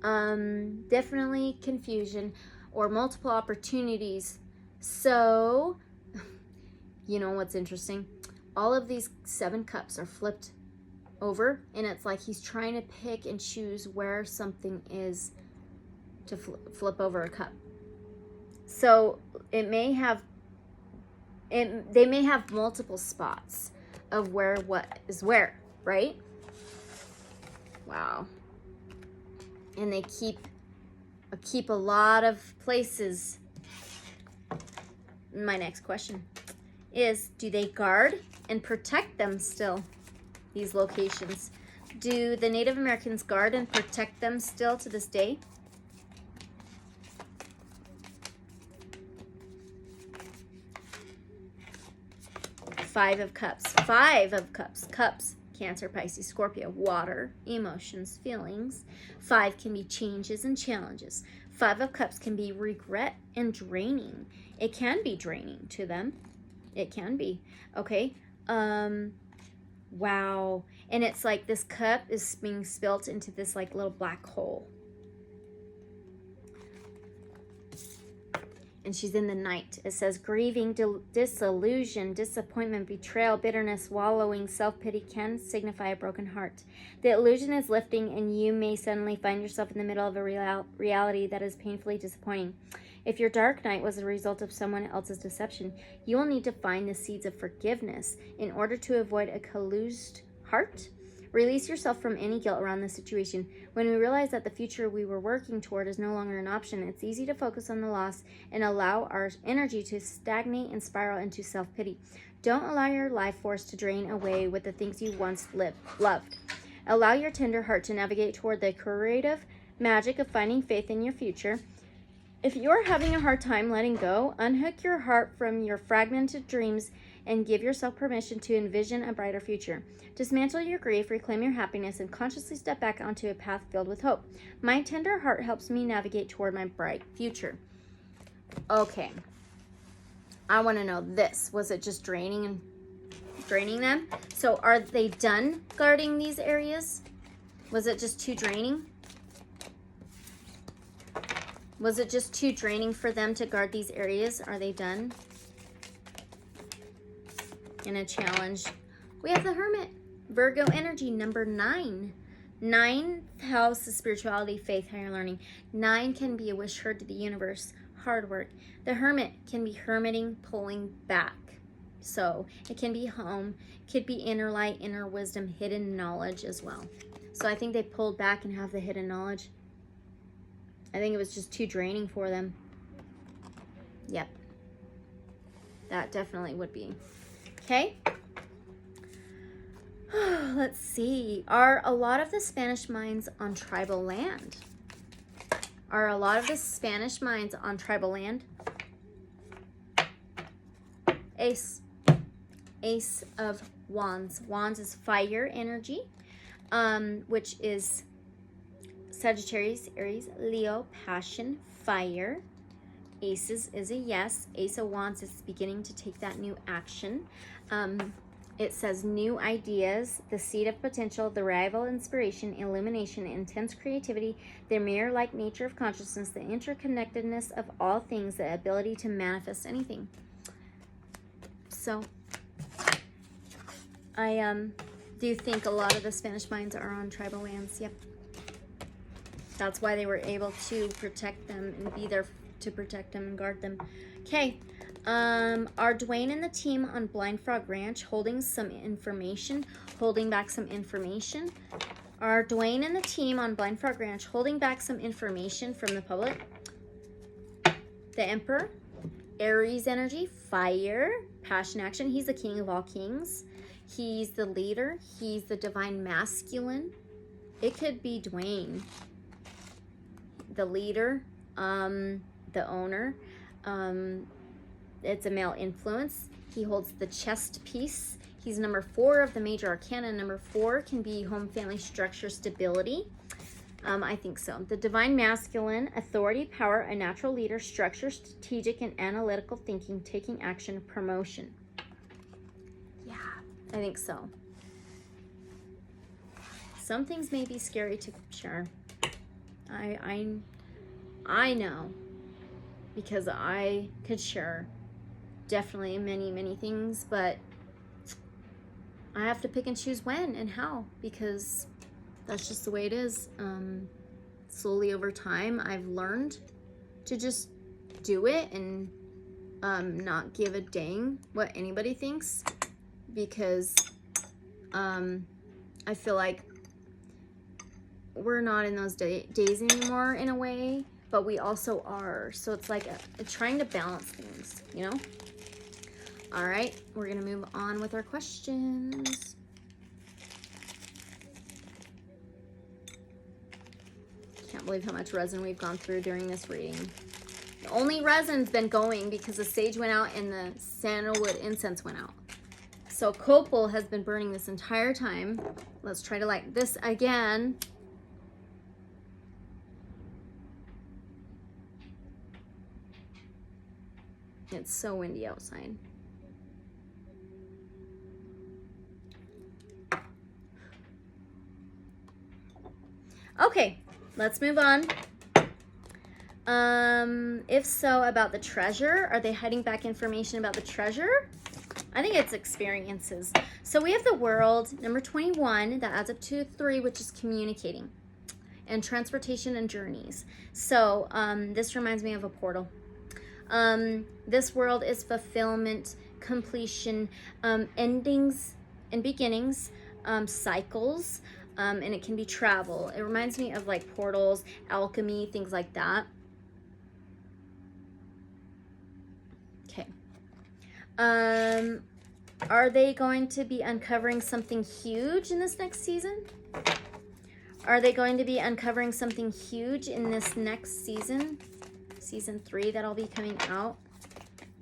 Definitely confusion or multiple opportunities. So, you know what's interesting? All of these 7 cups are flipped over, and it's like he's trying to pick and choose where something is to flip over a cup. So it may have, they may have multiple spots of where what is where, right? Wow. And they keep a lot of places. My next question is, do they guard and protect them still, these locations? Do the Native Americans guard and protect them still to this day? Five of Cups. 5 of Cups. Cups. Cancer, Pisces, Scorpio. Water, emotions, feelings. 5 can be changes and challenges. 5 of Cups can be regret and draining. It can be draining to them. It can be. Okay. Wow. And it's like this cup is being spilt into this like little black hole. And she's in the night. It says grieving, disillusion, disappointment, betrayal, bitterness, wallowing, self-pity can signify a broken heart. The illusion is lifting, and you may suddenly find yourself in the middle of a reality that is painfully disappointing. If your dark night was a result of someone else's deception, you will need to find the seeds of forgiveness in order to avoid a collused heart. Release yourself from any guilt around this situation. When we realize that the future we were working toward is no longer an option, it's easy to focus on the loss and allow our energy to stagnate and spiral into self-pity. Don't allow your life force to drain away with the things you once loved. Allow your tender heart to navigate toward the creative magic of finding faith in your future. If you're having a hard time letting go, unhook your heart from your fragmented dreams and give yourself permission to envision a brighter future. Dismantle your grief, reclaim your happiness, and consciously step back onto a path filled with hope. My tender heart helps me navigate toward my bright future. Okay. I want to know this. Was it just draining them? So are they done guarding these areas? Was it just too draining? Was it just too draining for them to guard these areas? Are they done? In a challenge, we have the Hermit. Virgo energy, number 9. 9th house is spirituality, faith, higher learning. 9 can be a wish heard to the universe, hard work. The Hermit can be hermiting, pulling back. So it can be home, could be inner light, inner wisdom, hidden knowledge as well. So I think they pulled back and have the hidden knowledge. I think it was just too draining for them. Yep. That definitely would be. Okay. Let's see. Are a lot of the Spanish minds on tribal land? Are a lot of the Spanish minds on tribal land? Ace. Ace of Wands. Wands is fire energy, which is Sagittarius, Aries, Leo, passion, fire. Aces is a yes. Ace of Wands is beginning to take that new action. It says new ideas, the seed of potential, the rival inspiration, illumination, intense creativity, the mirror-like nature of consciousness, the interconnectedness of all things, the ability to manifest anything. So, I do think a lot of the Spanish minds are on tribal lands. Yep. That's why they were able to protect them and be there to protect them and guard them. Okay. Are Dwayne and the team on Blind Frog Ranch holding some information, holding back some information? Are Dwayne and the team on Blind Frog Ranch holding back some information from the public? The Emperor, Aries energy, fire, passion, action. He's the king of all kings. He's the leader. He's the divine masculine. It could be Dwayne, the leader, the owner. It's a male influence. He holds the chest piece. He's number 4 of the major arcana. Number 4 can be home, family, structure, stability. I think so. The divine masculine, authority, power, a natural leader, structure, strategic and analytical thinking, taking action, promotion. Yeah, I think so. Some things may be scary to share. I know, because I could share definitely many things, but I have to pick and choose when and how, because that's just the way it is. Slowly over time, I've learned to just do it and not give a dang what anybody thinks, because I feel like we're not in those days anymore in a way, but we also are. So it's like trying to balance things, you know? All right, we're gonna move on with our questions. Can't believe how much resin we've gone through during this reading. The only resin's been going because the sage went out and the sandalwood incense went out. So copal has been burning this entire time. Let's try to light this again. It's so windy outside. Okay, let's move on. If so, about the treasure. Are they hiding back information about the treasure? I think it's experiences. So we have the world, number 21, that adds up to 3, which is communicating and transportation and journeys. So this reminds me of a portal. This world is fulfillment, completion, endings and beginnings, cycles, and it can be travel. It reminds me of like portals, alchemy, things like that. Okay. Are they going to be uncovering something huge in this next season? Are they going to be uncovering something huge in this next season? Season 3 that'll be coming out.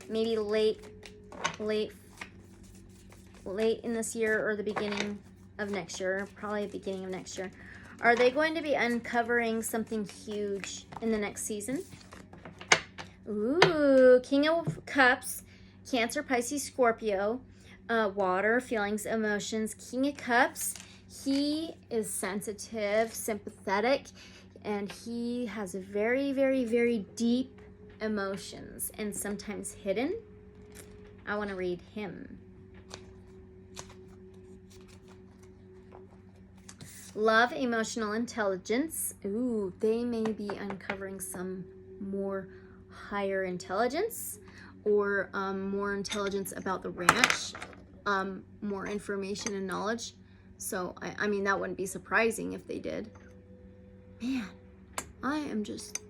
Maybe late in this year or the beginning of next year. Probably the beginning of next year. Are they going to be uncovering something huge in the next season? Ooh, King of Cups, Cancer, Pisces, Scorpio, water, feelings, emotions. King of Cups, he is sensitive, sympathetic, and he has very deep emotions and sometimes hidden. I want to read him. Love, emotional intelligence. Ooh, they may be uncovering some more higher intelligence, or more intelligence about the ranch, more information and knowledge. So, I mean, that wouldn't be surprising if they did. Man, I am just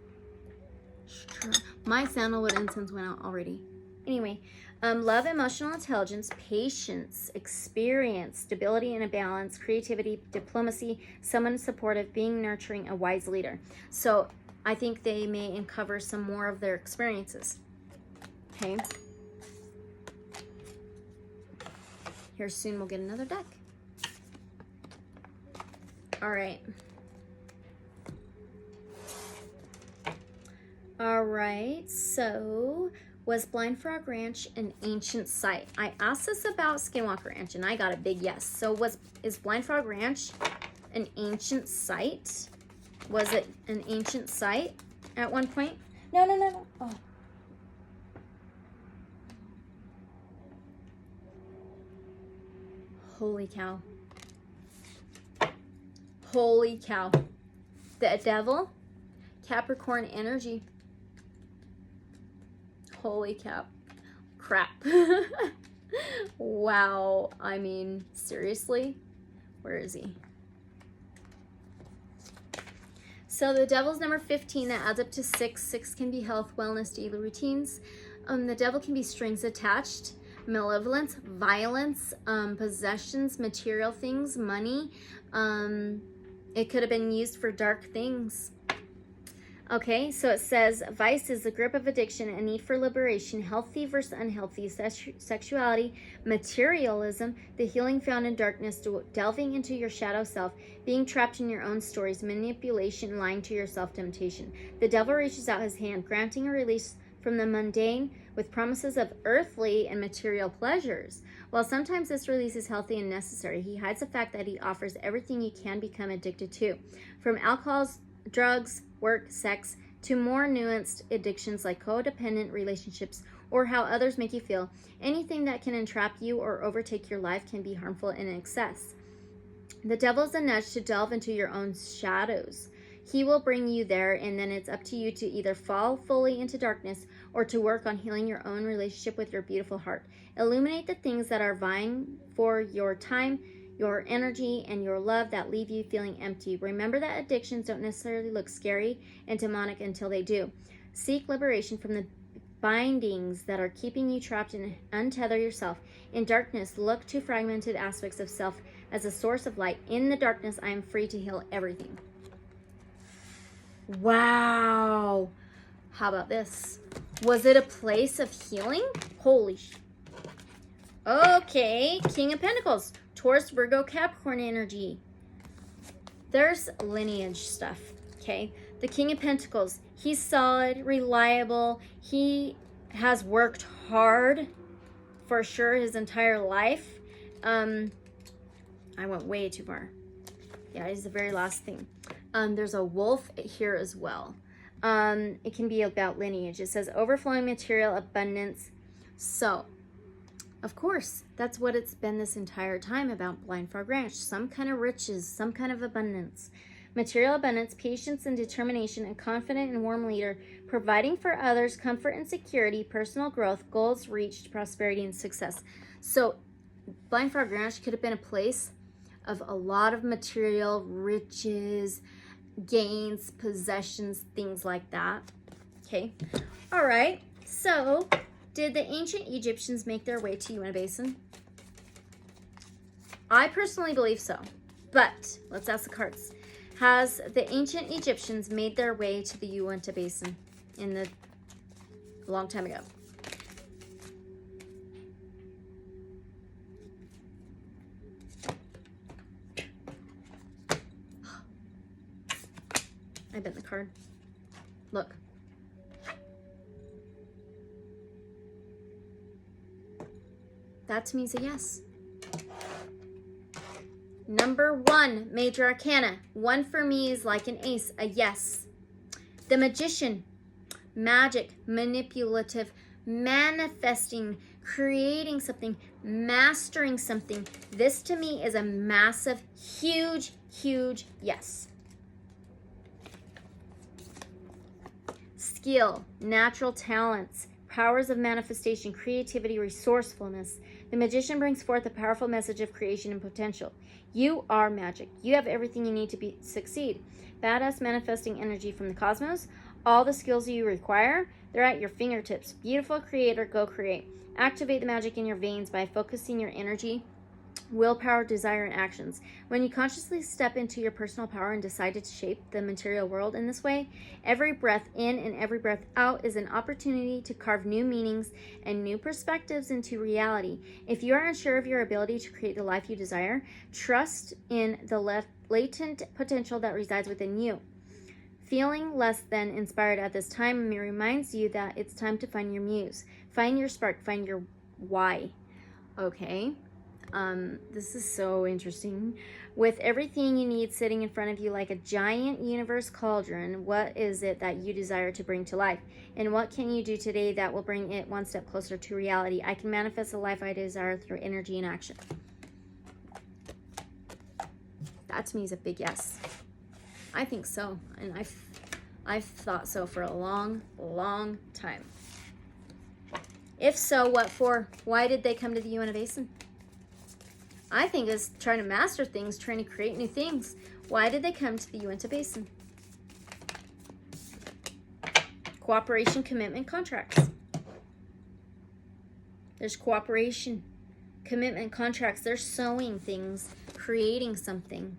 My sandalwood incense went out already. Anyway, love, emotional intelligence, patience, experience, stability and a balance, creativity, diplomacy, someone supportive, being nurturing, a wise leader. So I think they may uncover some more of their experiences. Okay. Here soon we'll get another deck. All right. All right, so was Blind Frog Ranch an ancient site? I asked this about Skinwalker Ranch and I got a big yes. So is Blind Frog Ranch an ancient site? Was it an ancient site at one point? No. Oh. Holy cow. Holy cow. The devil, Capricorn energy. Holy cow. Crap. Wow. I mean, seriously? Where is he? So the devil's number 15. That adds up to 6. 6 can be health, wellness, daily routines. The devil can be strings attached, malevolence, violence, possessions, material things, money. It could have been used for dark things. Okay, so it says, vice is the grip of addiction, a need for liberation, healthy versus unhealthy, sexuality, materialism, the healing found in darkness, delving into your shadow self, being trapped in your own stories, manipulation, lying to yourself, temptation. The devil reaches out his hand, granting a release from the mundane with promises of earthly and material pleasures. While sometimes this release is healthy and necessary, he hides the fact that he offers everything you can become addicted to, from alcohols, drugs, work, sex, to more nuanced addictions like codependent relationships or how others make you feel. Anything that can entrap you or overtake your life can be harmful in excess. The devil is a nudge to delve into your own shadows. He will bring you there, and then it's up to you to either fall fully into darkness or to work on healing your own relationship with your beautiful heart. Illuminate the things that are vying for your time, your energy, and your love that leave you feeling empty. Remember that addictions don't necessarily look scary and demonic until they do. Seek liberation from the bindings that are keeping you trapped and untether yourself. In darkness, look to fragmented aspects of self as a source of light. In the darkness, I am free to heal everything. Wow. How about this? Was it a place of healing? Holy sh... Okay, King of Pentacles. Taurus, Virgo, Capricorn energy. There's lineage stuff, okay? The King of Pentacles, he's solid, reliable. He has worked hard for sure his entire life. I went way too far. Yeah, he's the very last thing. There's a wolf here as well. It can be about lineage. It says overflowing material, abundance. So, of course, that's what it's been this entire time about Blind Frog Ranch. Some kind of riches, some kind of abundance. Material abundance, patience and determination, a confident and warm leader, providing for others, comfort and security, personal growth, goals reached, prosperity and success. So, Blind Frog Ranch could have been a place of a lot of material, riches, gains, possessions, things like that. Okay. All right. So, did the ancient Egyptians make their way to Uinta Basin? I personally believe so. But, let's ask the cards. Has the ancient Egyptians made their way to the Uinta Basin a long time ago? I bent the card. Look. That to me is a yes. Number 1, Major Arcana. 1 for me is like an ace, a yes. The Magician. Magic, manipulative, manifesting, creating something, mastering something. This to me is a massive, huge, huge yes. Skill, natural talents, powers of manifestation, creativity, resourcefulness. The Magician brings forth a powerful message of creation and potential. You are magic. You have everything you need to succeed. Badass manifesting energy from the cosmos. all the skills you require, they're at your fingertips. Beautiful creator, go create. Activate the magic in your veins by focusing your energy, willpower, desire, and actions. When you consciously step into your personal power and decide to shape the material world in this way, every breath in and every breath out is an opportunity to carve new meanings and new perspectives into reality. If you are unsure of your ability to create the life you desire, trust in the latent potential that resides within you. Feeling less than inspired at this time reminds you that it's time to find your muse. Find your spark, find your why. Okay. This is so interesting. With everything you need sitting in front of you like a giant universe cauldron, what is it that you desire to bring to life? And what can you do today that will bring it one step closer to reality? I can manifest the life I desire through energy and action. That to me is a big yes. I think so. And I've thought so for a long, long time. If so, what for? Why did they come to the Uinta Basin? I think it's trying to master things, trying to create new things. Why did they come to the Uinta Basin? Cooperation, commitment, contracts. There's cooperation, commitment, contracts. They're sewing things, creating something.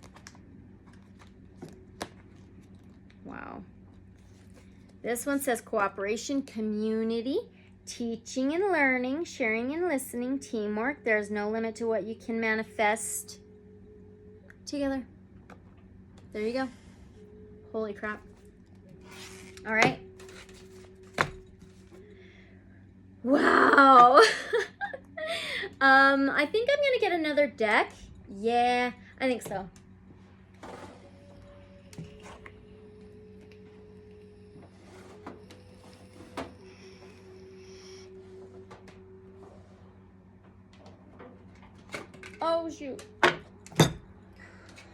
Wow. This one says cooperation, community, teaching and learning, sharing and listening, teamwork. There's no limit to what you can manifest together. There you go. Holy crap. All right. Wow. I think I'm going to get another deck. Yeah, I think so. Oh, shoot. I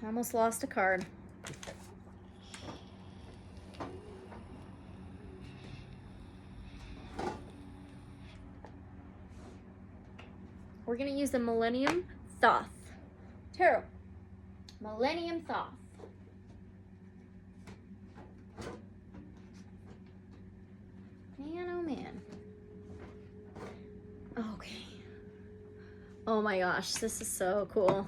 almost lost a card. We're going to use the Millenium Thoth Tarot. Millenium Thoth. Man, oh man. Okay. Oh my gosh, this is so cool.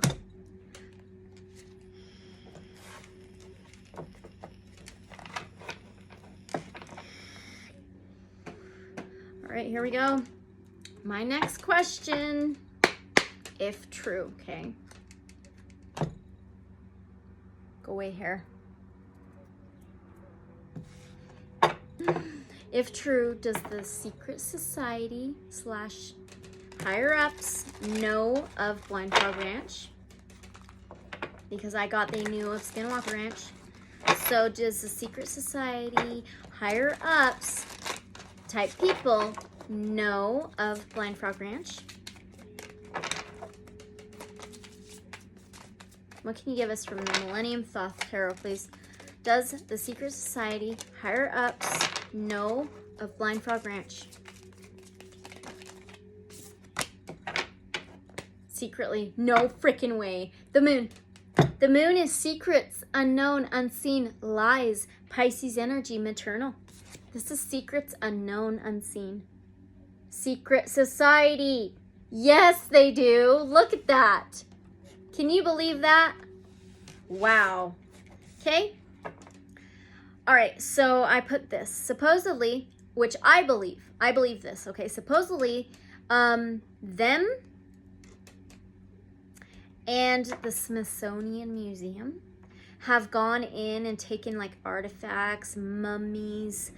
All right, here we go. My next question, if true, okay. Go away, hair. If true, does the secret society / higher ups know of Blind Frog Ranch? Because I got they knew of Skinwalker Ranch. So does the secret society, higher ups type people know of Blind Frog Ranch? What can you give us from the Millenium Thoth Tarot, please? Does the secret society, higher ups know of Blind Frog Ranch? Secretly, no freaking way. The moon. The moon is secrets, unknown, unseen, lies, Pisces energy, maternal. This is secrets, unknown, unseen. Secret society. Yes, they do. Look at that. Can you believe that? Wow. Okay. All right. So I put this supposedly, which I believe this. Okay. Supposedly, them and the Smithsonian Museum have gone in and taken like artifacts, mummies,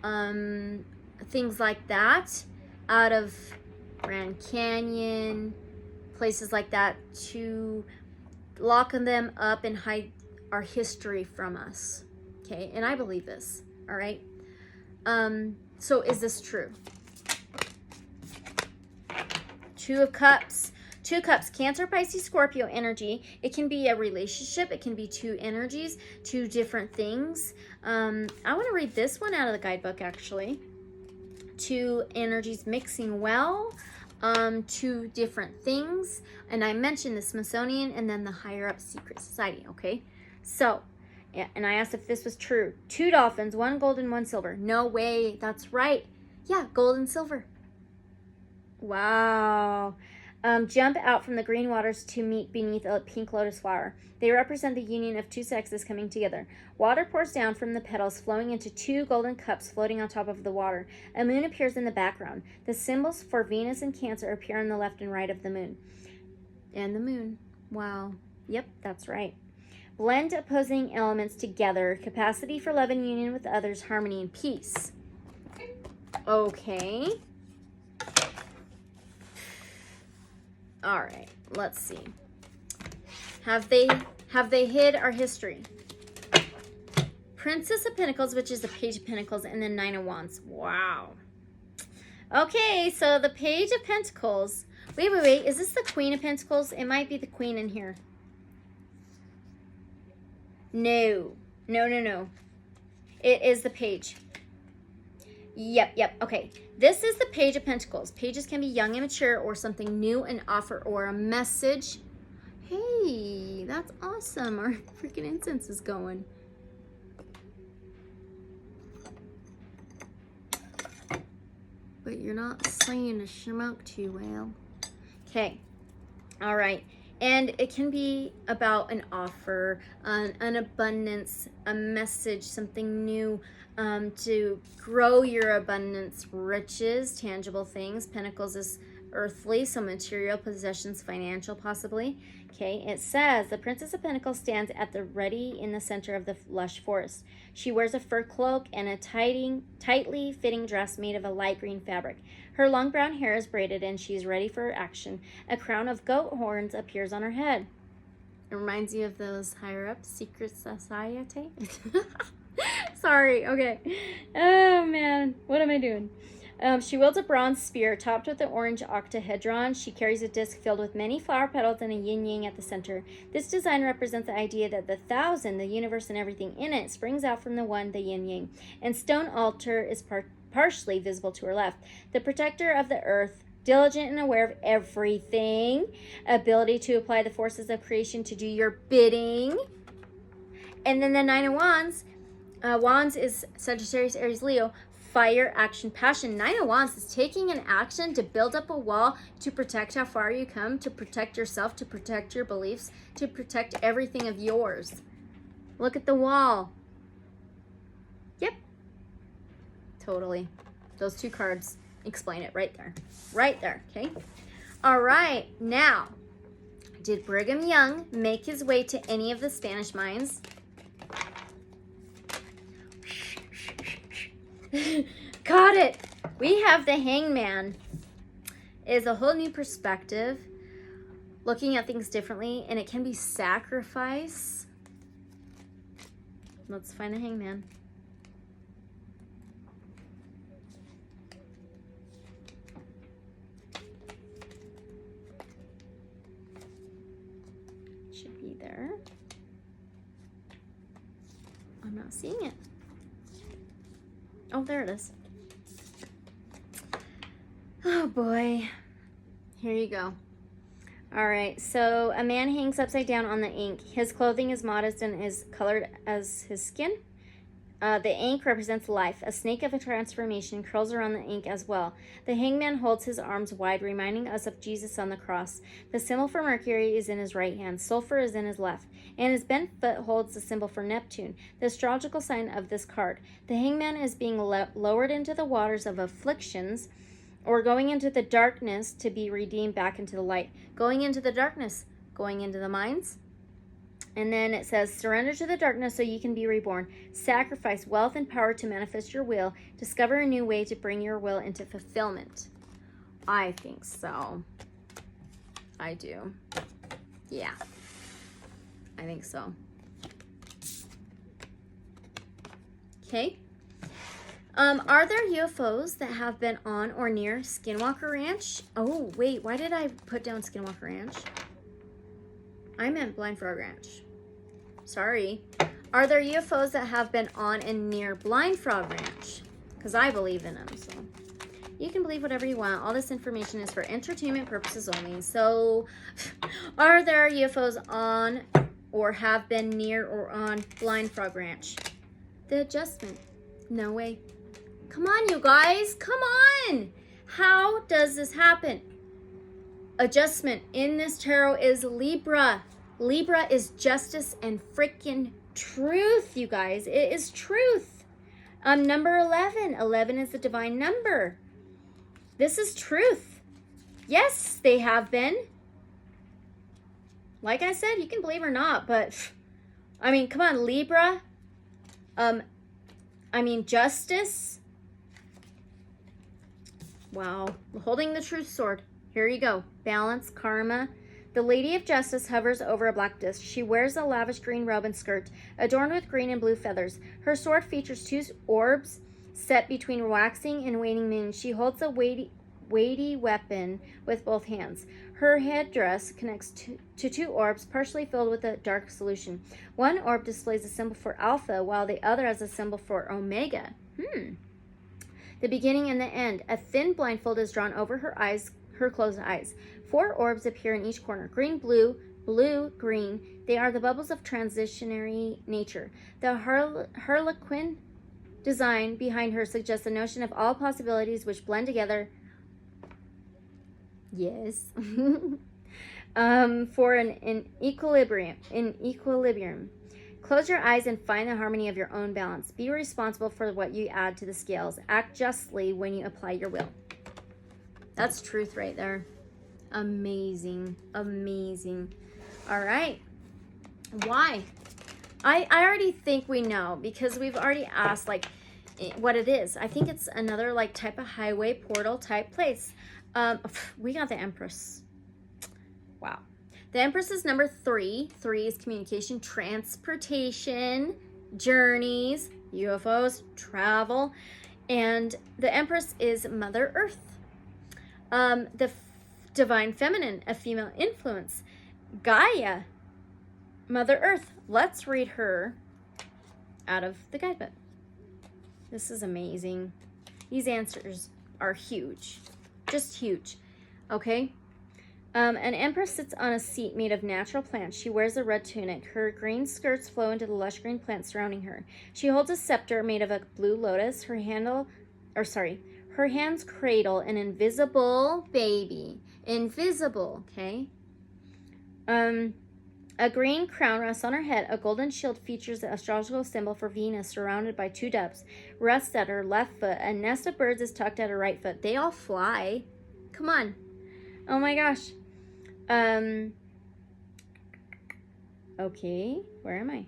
things like that out of Grand Canyon, places like that, to lock them up and hide our history from us. Okay, and I believe this. All right. So is this true? Two of Cups. Two Cups, Cancer, Pisces, Scorpio energy. It can be a relationship. It can be two energies, two different things. I want to read this one out of the guidebook, actually. Two energies mixing well, two different things. And I mentioned the Smithsonian and then the higher up secret society, okay? So, Yeah, and I asked if this was true. 2 dolphins, 1 gold and 1 silver. No way. That's right. Yeah, gold and silver. Wow. Jump out from the green waters to meet beneath a pink lotus flower. They represent the union of 2 sexes coming together. Water pours down from the petals, flowing into 2 golden cups floating on top of the water. A moon appears in the background. The symbols for Venus and Cancer appear on the left and right of the moon. And the moon. Wow. Yep, that's right. Blend opposing elements together. Capacity for love and union with others. Harmony and peace. Okay. All right. Let's see. Have they hid our history? Princess of Pentacles, which is the Page of Pentacles, and then 9 of Wands. Wow. Okay, so the Page of Pentacles. Wait. Is this the Queen of Pentacles? It might be the Queen in here. No. It is the Page. Yep. Okay. This is the Page of Pentacles. Pages can be young and mature or something new and offer or a message. Hey, that's awesome. Our freaking incense is going. But you're not saying to smoke too well. Okay. All right. And it can be about an offer, an abundance, a message, something new, to grow your abundance, riches, tangible things. Pentacles is earthly, so material possessions, financial possibly. Okay, it says the Princess of Pentacles stands at the ready in the center of the lush forest. She wears a fur cloak and a tightly fitting dress made of a light green fabric. Her long brown hair is braided and she's ready for action. A crown of goat horns appears on her head. It reminds you of those higher ups, secret society. Sorry, okay. Oh man, what am I doing? She wields a bronze spear topped with an orange octahedron. She carries a disc filled with many flower petals and a yin-yang at the center. This design represents the idea that the thousand, the universe and everything in it, springs out from the one, the yin-yang. And stone altar is partially visible to her left. The protector of the earth, diligent and aware of everything. Ability to apply the forces of creation to do your bidding. And then the 9 of Wands. Wands is Sagittarius, Aries, Leo. Fire, action, passion. 9 of Wands is taking an action to build up a wall, to protect how far you come, to protect yourself, to protect your beliefs, to protect everything of yours. Look at the wall. Yep. Totally. Those 2 cards explain it right there. Right there, okay? All right, now, did Brigham Young make his way to any of the Spanish mines? Got it. We have the Hangman. Is a whole new perspective, looking at things differently, and it can be sacrifice. Let's find the Hangman. Should be there. I'm not seeing it. Oh, there it is. Oh boy. Here you go. All right, so a man hangs upside down on the ink. His clothing is modest and is colored as his skin. The ink represents life. A snake of a transformation curls around the ink as well. The hangman holds his arms wide, reminding us of Jesus on the cross. The symbol for Mercury is in his right hand. Sulfur is in his left. And his bent foot holds the symbol for Neptune, the astrological sign of this card. The hangman is being lowered into the waters of afflictions, or going into the darkness to be redeemed back into the light. Going into the darkness, going into the mines. And then it says, surrender to the darkness so you can be reborn. Sacrifice wealth and power to manifest your will. Discover a new way to bring your will into fulfillment. I think so. I do. Yeah. I think so. Okay. Are there UFOs that have been on or near Skinwalker Ranch? Oh, wait. Why did I put down Skinwalker Ranch? I meant Blind Frog Ranch. Sorry. Are there UFOs that have been on and near Blind Frog Ranch? Because I believe in them, so. You can believe whatever you want. All this information is for entertainment purposes only. So, are there UFOs on or have been near or on Blind Frog Ranch. The Adjustment. No way. Come on, you guys. Come on. How does this happen? Adjustment in this tarot is Libra. Libra is justice and freaking truth, you guys. It is truth. Number 11. 11 is the divine number. This is truth. Yes, they have been. Like I said, you can believe or not, but I mean, come on, Libra. Justice. Wow. Holding the truth sword. Here you go. Balance, karma. The Lady of Justice hovers over a black disc. She wears a lavish green robe and skirt, adorned with green and blue feathers. Her sword features 2 orbs set between waxing and waning moon. She holds a weighty weapon with both hands. Her headdress connects to 2 orbs, partially filled with a dark solution. One orb displays a symbol for Alpha, while the other has a symbol for Omega. The beginning and the end. A thin blindfold is drawn over her eyes, her closed eyes. 4 orbs appear in each corner. Green, blue, blue, green. They are the bubbles of transitionary nature. The harlequin design behind her suggests the notion of all possibilities which blend together. Yes. For an equilibrium. Close your eyes and find the harmony of your own balance. Be responsible for what you add to the scales. Act justly when you apply your will. That's truth right there. Amazing. Amazing. All right. Why? I already think we know, because we've already asked like what it is. I think it's another like type of highway portal type place. We got the Empress. Wow. The Empress is number 3. 3 is communication, transportation, journeys, UFOs, travel. And the Empress is Mother Earth. The Divine Feminine, a female influence. Gaia, Mother Earth. Let's read her out of the guidebook. This is amazing. These answers are huge. Just huge. Okay? An empress sits on a seat made of natural plants. She wears a red tunic. Her green skirts flow into the lush green plants surrounding her. She holds a scepter made of a blue lotus. Her hands cradle an invisible baby. Invisible, okay? A green crown rests on her head. A golden shield features the astrological symbol for Venus, surrounded by 2 doves. Rests at her left foot. A nest of birds is tucked at her right foot. They all fly. Come on. Oh my gosh. Okay, where am I?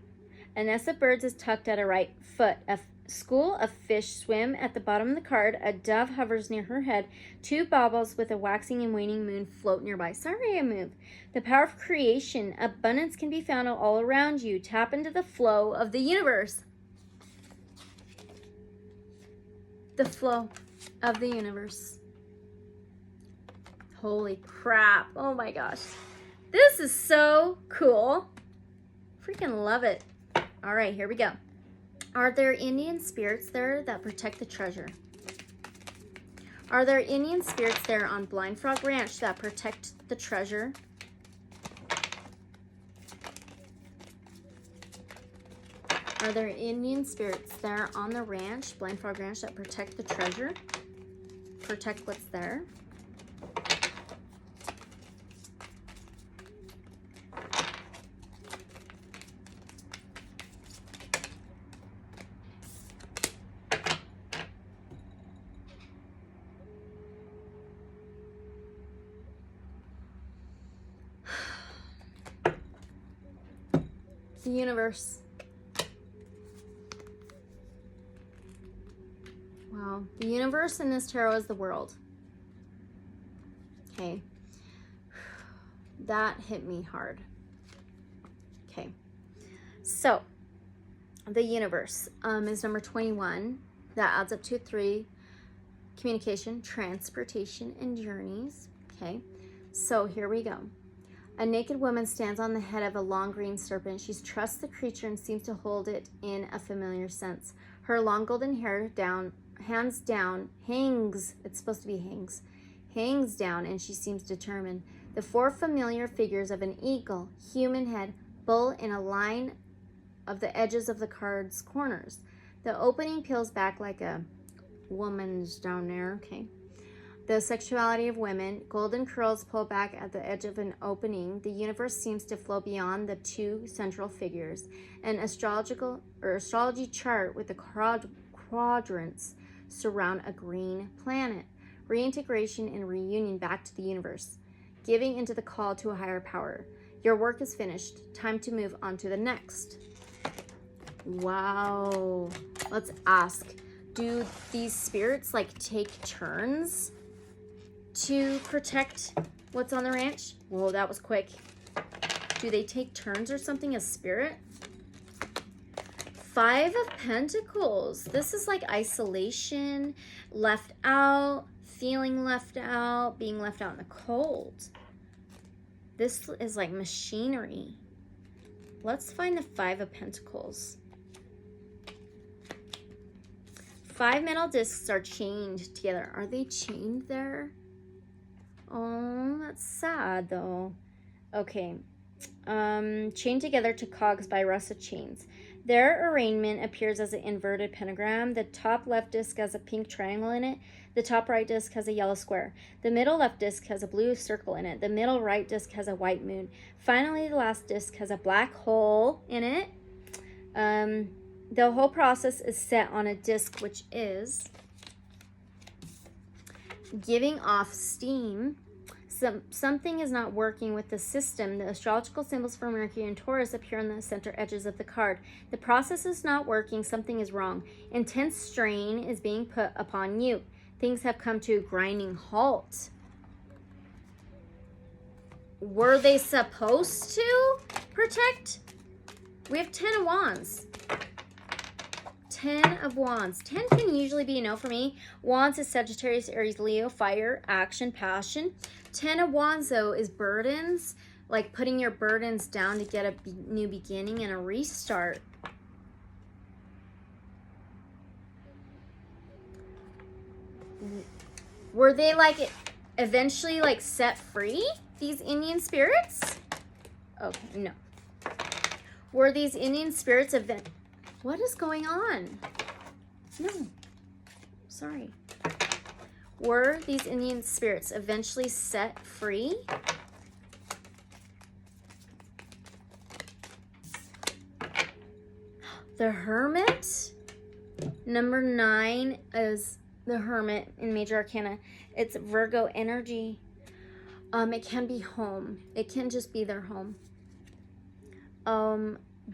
A nest of birds is tucked at her right foot. A school of fish swim at the bottom of the card. A dove hovers near her head. 2 baubles with a waxing and waning moon float nearby. Sorry, I moved. The power of creation. Abundance can be found all around you. Tap into the flow of the universe. The flow of the universe. Holy crap. Oh my gosh. This is so cool. Freaking love it. All right, here we go. Are there Indian spirits there that protect the treasure? Are there Indian spirits there on Blind Frog Ranch that protect the treasure? Are there Indian spirits there on the ranch, Blind Frog Ranch, that protect the treasure? Protect what's there? The universe. Wow. The universe in this tarot is the world. Okay. That hit me hard. Okay. So, the universe is number 21. That adds up to 3. Communication, transportation, and journeys. Okay. So, here we go. A naked woman stands on the head of a long green serpent. She trusts the creature and seems to hold it in a familiar sense. Her long golden hair hangs down, it's supposed to be hangs down, and she seems determined. The 4 familiar figures of an eagle, human head, bull in a line of the edges of the card's corners. The opening peels back like a woman's down there, okay. The sexuality of women. Golden curls pull back at the edge of an opening. The universe seems to flow beyond the two central figures. An astrology chart with the quadrants surround a green planet. Reintegration and reunion back to the universe. Giving into the call to a higher power. Your work is finished. Time to move on to the next. Wow. Let's ask, do these spirits like take turns to protect what's on the ranch? Whoa, that was quick. Do they take turns or something as spirit? 5 of Pentacles. This is like isolation, left out, feeling left out, being left out in the cold. This is like machinery. Let's find the 5 of Pentacles. 5 metal discs are chained together. Are they chained there? Oh, that's sad though. Okay. Chained together to cogs by russet chains. Their arrangement appears as an inverted pentagram. The top left disc has a pink triangle in it. The top right disc has a yellow square. The middle left disc has a blue circle in it. The middle right disc has a white moon. Finally, the last disc has a black hole in it. The whole process is set on a disc, which is giving off steam. Something is not working with the system. The astrological symbols for Mercury and Taurus appear on the center edges of the card. The process is not working. Something is wrong. Intense strain is being put upon you. Things have come to a grinding halt. Were they supposed to protect? We have 10 of Wands. 10 of Wands. 10 can usually be a no for me. Wands is Sagittarius, Aries, Leo, fire, action, passion. 10 of Wands, though, is burdens, like putting your burdens down to get a new beginning and a restart. Were they like eventually like set free, these Indian spirits? Okay, no. Were these Indian spirits what is going on? No, sorry. Were these Indian spirits eventually set free? The Hermit. Number 9 is the Hermit in Major Arcana. It's Virgo energy. It can be home. It can just be their home.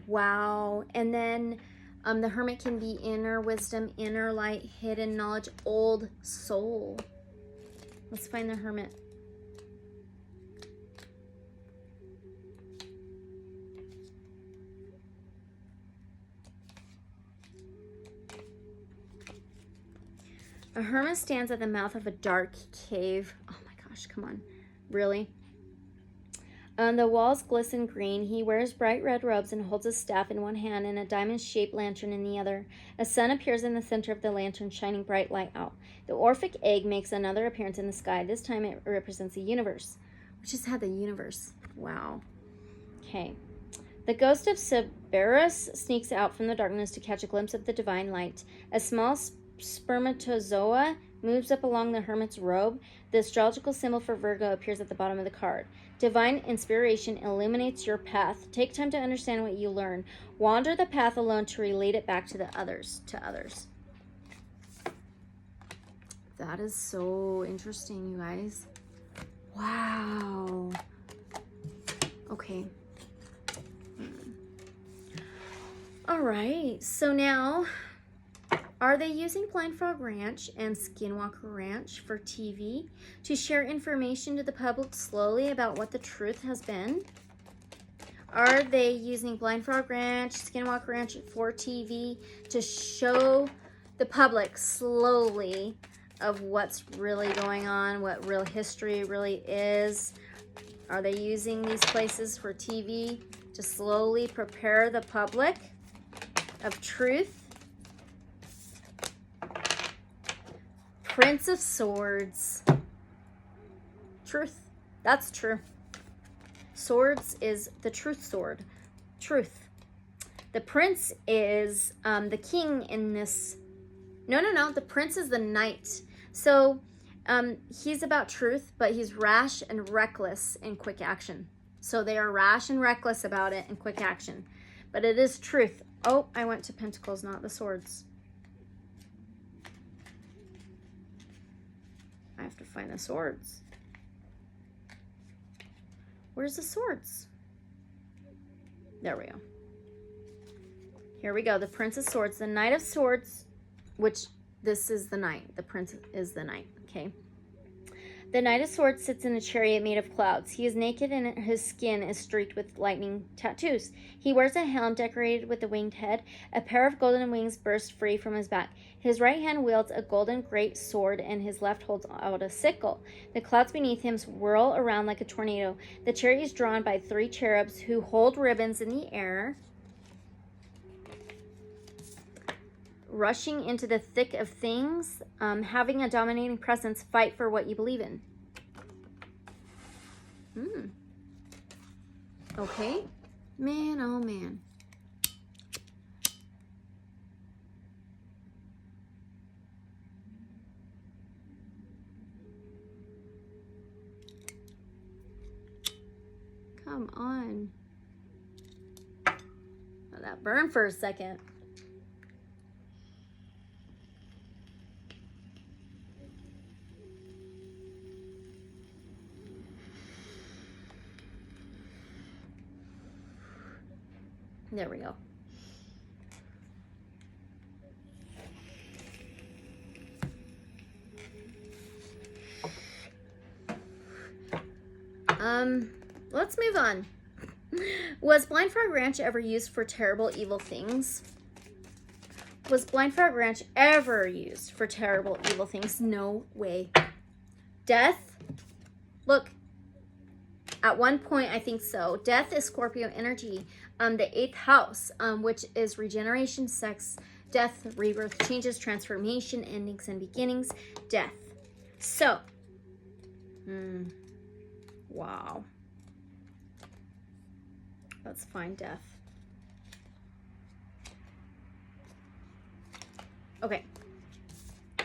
Wow. And then the Hermit can be inner wisdom, inner light, hidden knowledge, old soul. Let's find the Hermit. A hermit stands at the mouth of a dark cave. Oh my gosh, come on. Really? The walls glisten green. He wears bright red robes and holds a staff in one hand and a diamond-shaped lantern in the other. A sun appears in the center of the lantern, shining bright light out. The Orphic egg makes another appearance in the sky. This time it represents the universe. We just had the universe. Wow. Okay. The ghost of Cerberus sneaks out from the darkness to catch a glimpse of the divine light. A small spermatozoa moves up along the hermit's robe. The astrological symbol for Virgo appears at the bottom of the card. Divine inspiration illuminates your path. Take time to understand what you learn. Wander the path alone to relate it back to others. That is so interesting, you guys. Wow. Okay. All right. So now, are they using Blind Frog Ranch and Skinwalker Ranch for TV to share information to the public slowly about what the truth has been? Are they using Blind Frog Ranch, Skinwalker Ranch for TV to show the public slowly of what's really going on, what real history really is? Are they using these places for TV to slowly prepare the public of truth? Prince of Swords. Truth. That's true. Swords is the truth sword. truth. The prince is the king in this. No. The prince is the knight. So he's about truth, but he's rash and reckless in quick action. So they are rash and reckless about it in quick action. But it is truth. Oh, I went to Pentacles, not the Swords. I have to find the Swords. Where's the Swords? There we go. Here we go. The Prince of Swords. The Knight of Swords, which this is the Knight. The Prince is the Knight. Okay. The Knight of Swords sits in a chariot made of clouds. He is naked and his skin is streaked with lightning tattoos. He wears a helm decorated with a winged head. A pair of golden wings burst free from his back. His right hand wields a golden great sword and his left holds out a sickle. The clouds beneath him whirl around like a tornado. The chariot is drawn by 3 cherubs who hold ribbons in the air, rushing into the thick of things, having a dominating presence. Fight for what you believe in. Okay. Man, oh man. Come on. Let that burn for a second. There we go. Let's move on. Was Blind Frog Ranch ever used for terrible, evil things? Was Blind Frog Ranch ever used for terrible, evil things? No way. Death? Look. At one point, I think so. Death is Scorpio energy. The 8th house, which is regeneration, sex, death, rebirth, changes, transformation, endings and beginnings, death. So, wow. Let's find death. Okay.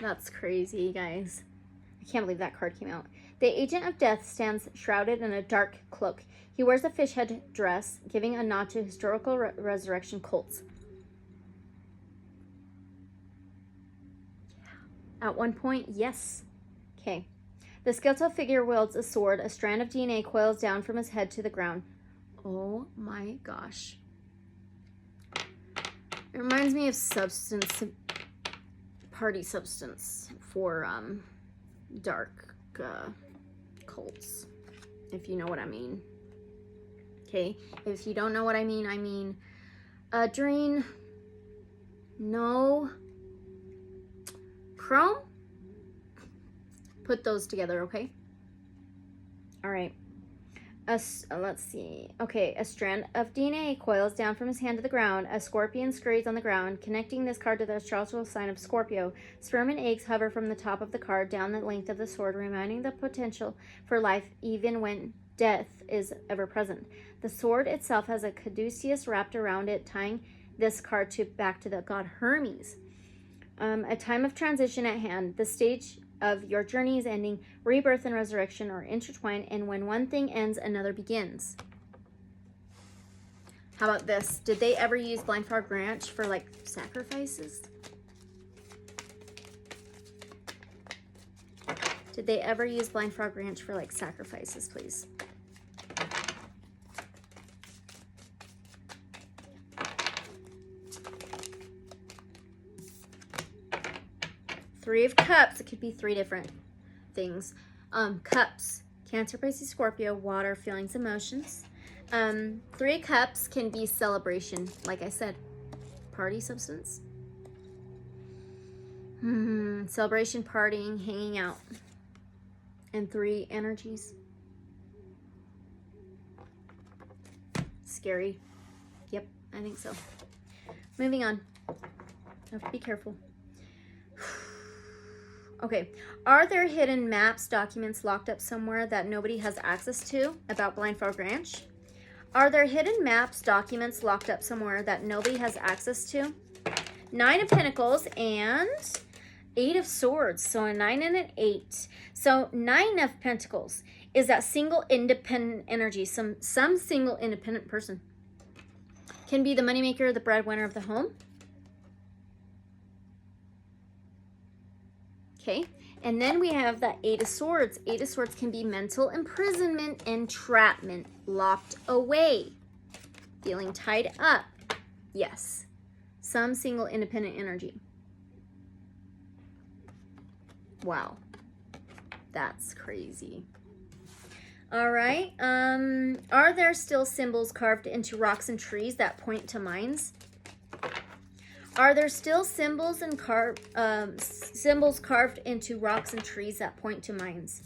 That's crazy, guys. I can't believe that card came out. The agent of death stands shrouded in a dark cloak. He wears a fish head dress, giving a nod to historical resurrection cults. At one point, yes. Okay. The skeletal figure wields a sword. A strand of DNA coils down from his head to the ground. Oh my gosh. It reminds me of substance, party substance for dark cults, if you know what I mean. Okay, if you don't know what I mean Adrene, no, Chrome, put those together, okay? All right. Let's see. Okay, a strand of DNA coils down from his hand to the ground. A scorpion scurries on the ground, connecting this card to the astrological sign of Scorpio. Sperm and eggs hover from the top of the card down the length of the sword, reminding the potential for life even when death is ever present. The sword itself has a caduceus wrapped around it, tying this card back to the god Hermes. A time of transition at hand. The stage of your journey is ending. Rebirth and resurrection are intertwined, and when one thing ends, another begins. How about this? Did they ever use Blind Frog Ranch for like sacrifices? Did they ever use Blind Frog Ranch for like sacrifices, please? Three of Cups. It could be 3 different things. Cups. Cancer, Pisces, Scorpio. Water, feelings, emotions. 3 Cups can be celebration. Like I said, party substance. Celebration, partying, hanging out. And 3 energies. Scary. Yep, I think so. Moving on. Have to be careful. Okay, are there hidden maps, documents locked up somewhere that nobody has access to about Blind Frog Ranch? Are there hidden maps, documents locked up somewhere that nobody has access to? 9 of Pentacles and 8 of Swords. So a 9 and an 8. So 9 of Pentacles is that single independent energy. Some single independent person. Can be the moneymaker, the breadwinner of the home. Okay. And then we have the 8 of Swords. 8 of Swords can be mental imprisonment, entrapment, locked away, feeling tied up. Yes. Some single independent energy. Wow. That's crazy. All right. Are there still symbols carved into rocks and trees that point to mines? Are there still symbols and symbols carved into rocks and trees that point to mines?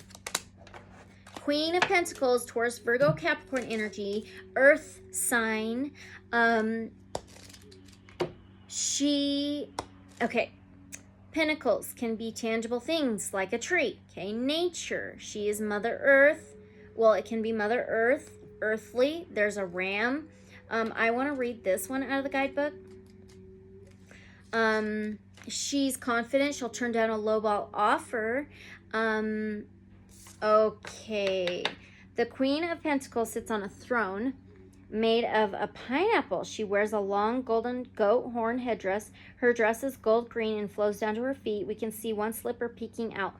Queen of Pentacles, Taurus, Virgo, Capricorn energy, Earth sign. Okay. Pentacles can be tangible things like a tree. Okay, nature. She is Mother Earth. Well, it can be Mother Earth, earthly. There's a ram. I want to read this one out of the guidebook. She's confident. She'll turn down a lowball offer. Okay. The Queen of Pentacles sits on a throne made of a pineapple. She wears a long golden goat horn headdress. Her dress is gold green and flows down to her feet. We can see one slipper peeking out.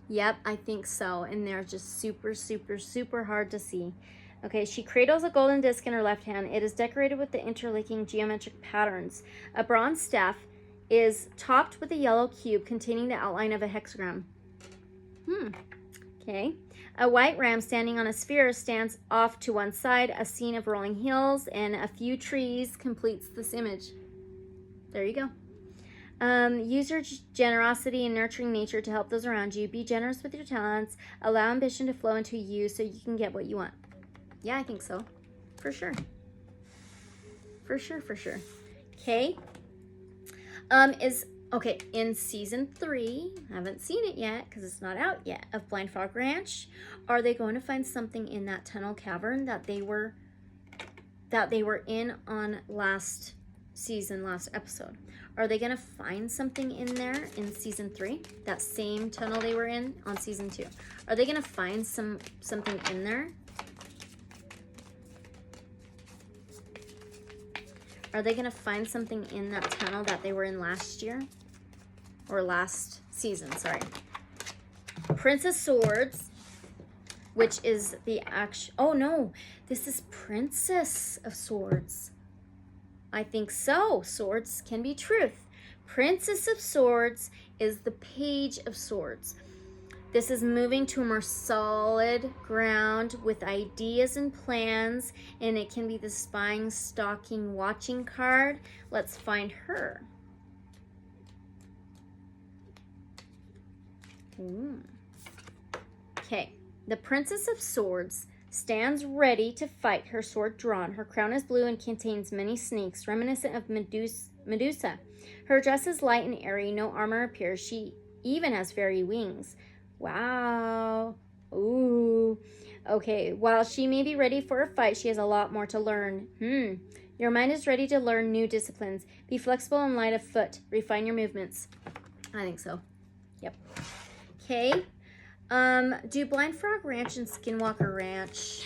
Yep, I think so. And they're just super, super, super hard to see. Okay, she cradles a golden disc in her left hand. It is decorated with the interlinking geometric patterns. A bronze staff is topped with a yellow cube containing the outline of a hexagram. Okay. A white ram standing on a sphere stands off to one side. A scene of rolling hills and a few trees completes this image. There you go. Use your generosity and nurturing nature to help those around you. Be generous with your talents. Allow ambition to flow into you so you can get what you want. Yeah, I think so. For sure. For sure, for sure. Okay. Okay, in season 3, I haven't seen it yet because it's not out yet, of Blind Frog Ranch, are they going to find something in that tunnel cavern that they were in on last season, last episode? Are they going to find something in there in season 3? That same tunnel they were in on season 2. Are they going to find something in there? Are they going to find something in that tunnel that they were in last year? Or last season, sorry. Princess Swords, which is the actual... Oh, no. This is Princess of Swords. I think so. Swords can be truth. Princess of Swords is the Page of Swords. This is moving to a more solid ground with ideas and plans, and it can be the spying, stalking, watching card. Let's find her. Okay, the Princess of Swords stands ready to fight, her sword drawn. Her crown is blue and contains many snakes, reminiscent of Medusa. Her dress is light and airy, no armor appears. She even has fairy wings. Wow. Ooh. Okay, while she may be ready for a fight, she has a lot more to learn. Your mind is ready to learn new disciplines. Be flexible and light of foot. Refine your movements. I think so. Yep. Okay. Do Blind Frog Ranch and Skinwalker Ranch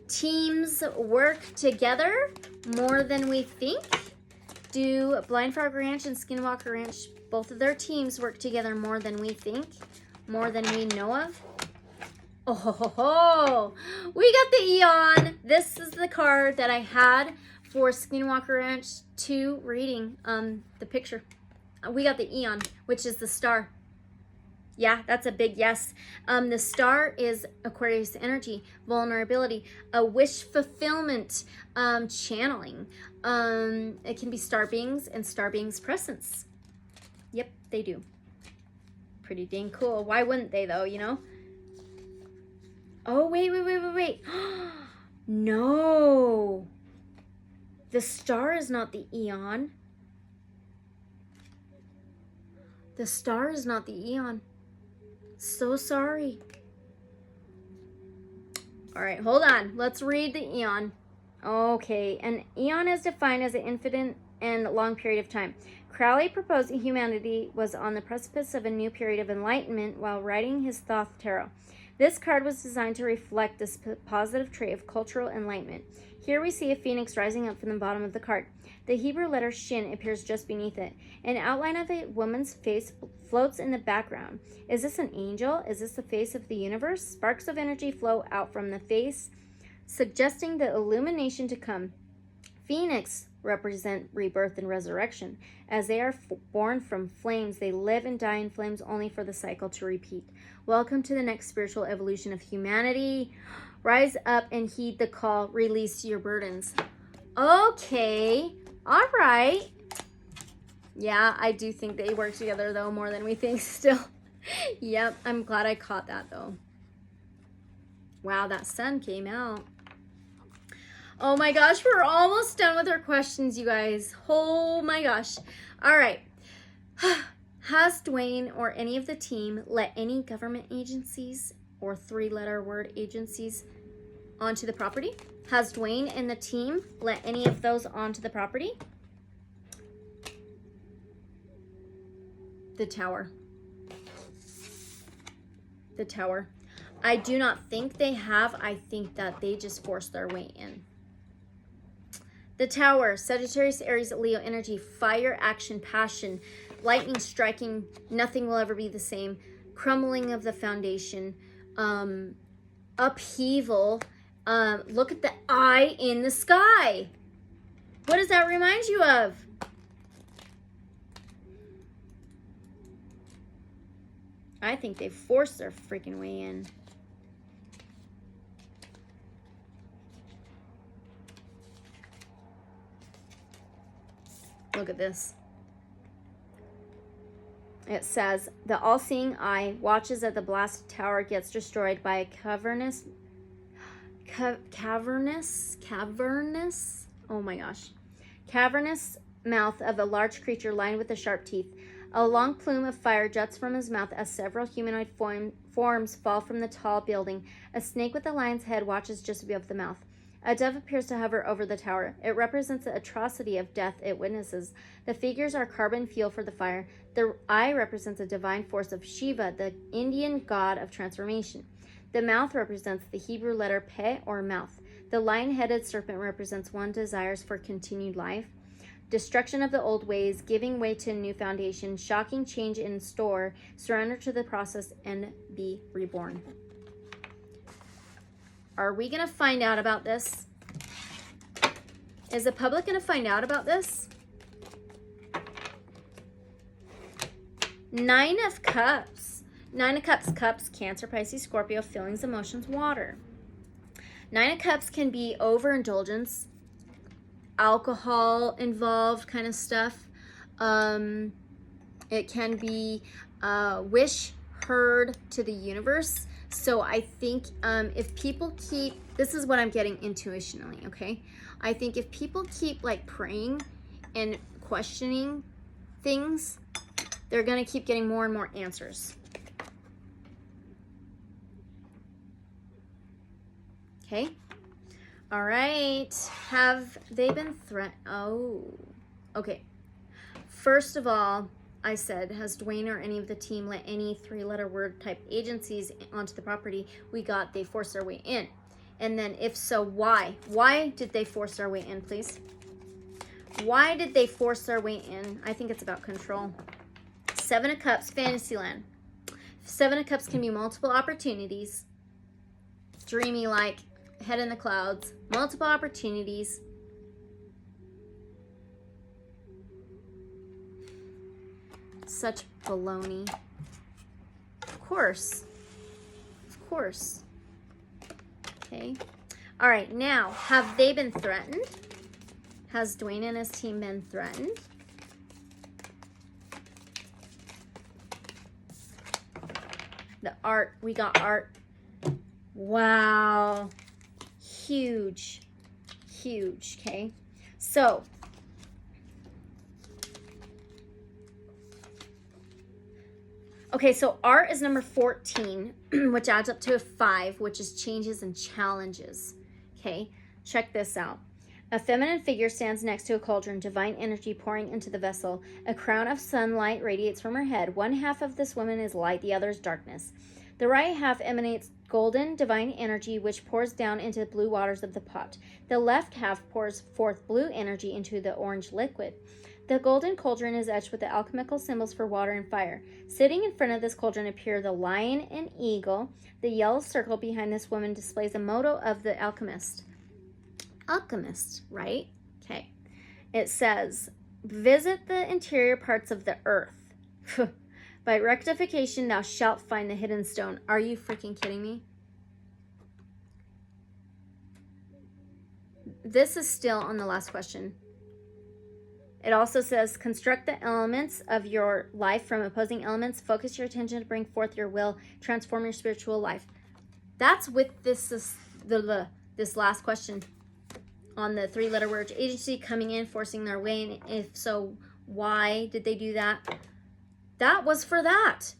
teams work together more than we think? Do Blind Frog Ranch and Skinwalker Ranch, both of their teams work together more than we think? More than we know of? Oh, ho, ho, ho. We got the Eon. This is the card that I had for Skinwalker Ranch 2 reading the picture. We got the Eon, which is the star. Yeah, that's a big yes. The star is Aquarius energy, vulnerability, a wish fulfillment, channeling. It can be star beings and star beings' presence. Yep, they do. Pretty dang cool. Why wouldn't they, though, you know? Oh, wait. No. The star is not the Eon. The star is not the Eon. So sorry. All right, hold on. Let's read the eon. Okay, an eon is defined as an infinite and long period of time. Crowley proposed that humanity was on the precipice of a new period of enlightenment while writing his Thoth Tarot. This card was designed to reflect this positive trait of cultural enlightenment. Here we see a phoenix rising up from the bottom of the card. The Hebrew letter Shin appears just beneath it. An outline of a woman's face floats in the background. Is this an angel? Is this the face of the universe? Sparks of energy flow out from the face, suggesting the illumination to come. Phoenix represent rebirth and resurrection. As they are born from flames, they live and die in flames only for the cycle to repeat. Welcome to the next spiritual evolution of humanity. Rise up and heed the call. Release your burdens. Okay. All right. Yeah, I do think they work together, though, more than we think still. Yep, I'm glad I caught that, though. Wow, that sun came out. Oh my gosh, we're almost done with our questions, you guys. Oh my gosh. All right. Has Dwayne or any of the team let any government agencies or three-letter word agencies onto the property? Has Dwayne and the team let any of those onto the property? The Tower. The Tower. I do not think they have. I think that they just forced their way in. The Tower. Sagittarius, Aries, Leo energy. Fire, action, passion. Lightning striking. Nothing will ever be the same. Crumbling of the foundation. Upheaval. Look at the eye in the sky. What does that remind you of? I think they forced their freaking way in. Look at this. It says, the all-seeing eye watches as the blasted tower gets destroyed by a cavernous, oh my gosh, cavernous mouth of a large creature lined with the sharp teeth. A long plume of fire juts from his mouth as several humanoid forms fall from the tall building. A snake with a lion's head watches just above the mouth. A dove appears to hover over the tower. It represents the atrocity of death it witnesses. The figures are carbon fuel for the fire. The eye represents a divine force of Shiva, the Indian god of transformation. The mouth represents the Hebrew letter Pe, or mouth. The lion-headed serpent represents one desires for continued life. Destruction of the old ways, giving way to a new foundation, shocking change in store, surrender to the process, and be reborn. Are we going to find out about this? Is the public going to find out about this? Nine of Cups. Nine of Cups, cups, Cancer, Pisces, Scorpio, feelings, emotions, water. Nine of Cups can be overindulgence, alcohol involved kind of stuff. It can be wish heard to the universe. So I think if people keep, this is what I'm getting intuitionally, okay? I think if people keep like praying and questioning things, they're going to keep getting more and more answers. Okay? All right. Have they been threatened? Oh, okay. First of all, I said, has Dwayne or any of the team let any three-letter word type agencies onto the property? We got they forced their way in. And then if so, why? Why did they force their way in, please? Why did they force their way in? I think it's about control. Seven of Cups, Fantasyland. Seven of Cups can be multiple opportunities. Dreamy like, head in the clouds. Multiple opportunities. Such baloney. Of course. Of course. Okay. All right. Now, have they been threatened? Has Dwayne and his team been threatened? The art. We got art. Wow. Huge. Huge. Okay. So, Okay, so art is number 14, which adds up to a 5, which is changes and challenges. Okay, check this out. A feminine figure stands next to a cauldron, divine energy pouring into the vessel. A crown of sunlight radiates from her head. One half of this woman is light, the other is darkness. The right half emanates golden divine energy, which pours down into the blue waters of the pot. The left half pours forth blue energy into the orange liquid. The golden cauldron is etched with the alchemical symbols for water and fire. Sitting in front of this cauldron appear the lion and eagle. The yellow circle behind this woman displays the motto of the alchemist. Alchemist, right? Okay. It says, visit the interior parts of the earth. By rectification, thou shalt find the hidden stone. Are you freaking kidding me? This is still on the last question. It also says, construct the elements of your life from opposing elements. Focus your attention to bring forth your will. Transform your spiritual life. That's with this last question on the 3-letter word agency coming in, forcing their way. And if so, why did they do that? That was for that.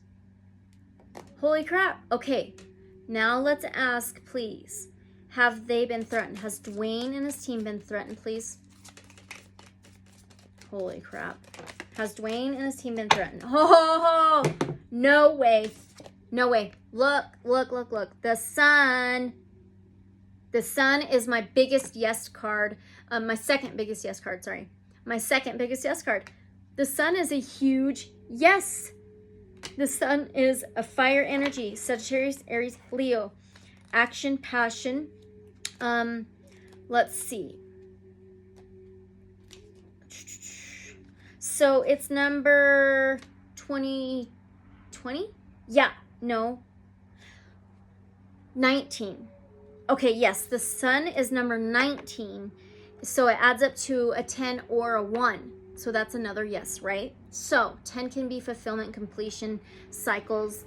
Holy crap. Okay, now let's ask, please. Have they been threatened? Has Dwayne and his team been threatened, please? Holy crap. Has Dwayne and his team been threatened? Oh, no way. No way. Look, look, look, look. The sun. The sun is my biggest yes card. My second biggest yes card, sorry. My second biggest yes card. The sun is a huge yes. The sun is a fire energy. Sagittarius, Aries, Leo. Action, passion. Let's see. So it's number 20? Yeah, no. 19. Okay, yes, the sun is number 19. So it adds up to a 10 or a 1. So that's another yes, right? So 10 can be fulfillment, completion, cycles,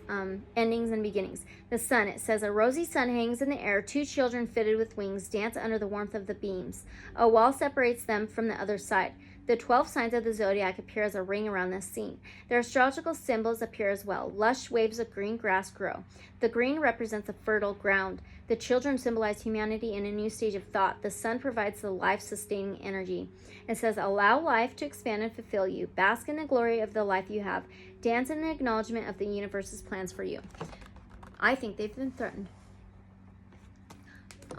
endings, and beginnings. The sun, it says, a rosy sun hangs in the air. 2 children fitted with wings dance under the warmth of the beams. A wall separates them from the other side. The 12 signs of the zodiac appear as a ring around this scene. Their astrological symbols appear as well. Lush waves of green grass grow. The green represents a fertile ground. The children symbolize humanity in a new stage of thought. The sun provides the life-sustaining energy. It says, allow life to expand and fulfill you. Bask in the glory of the life you have. Dance in the acknowledgement of the universe's plans for you. I think they've been threatened.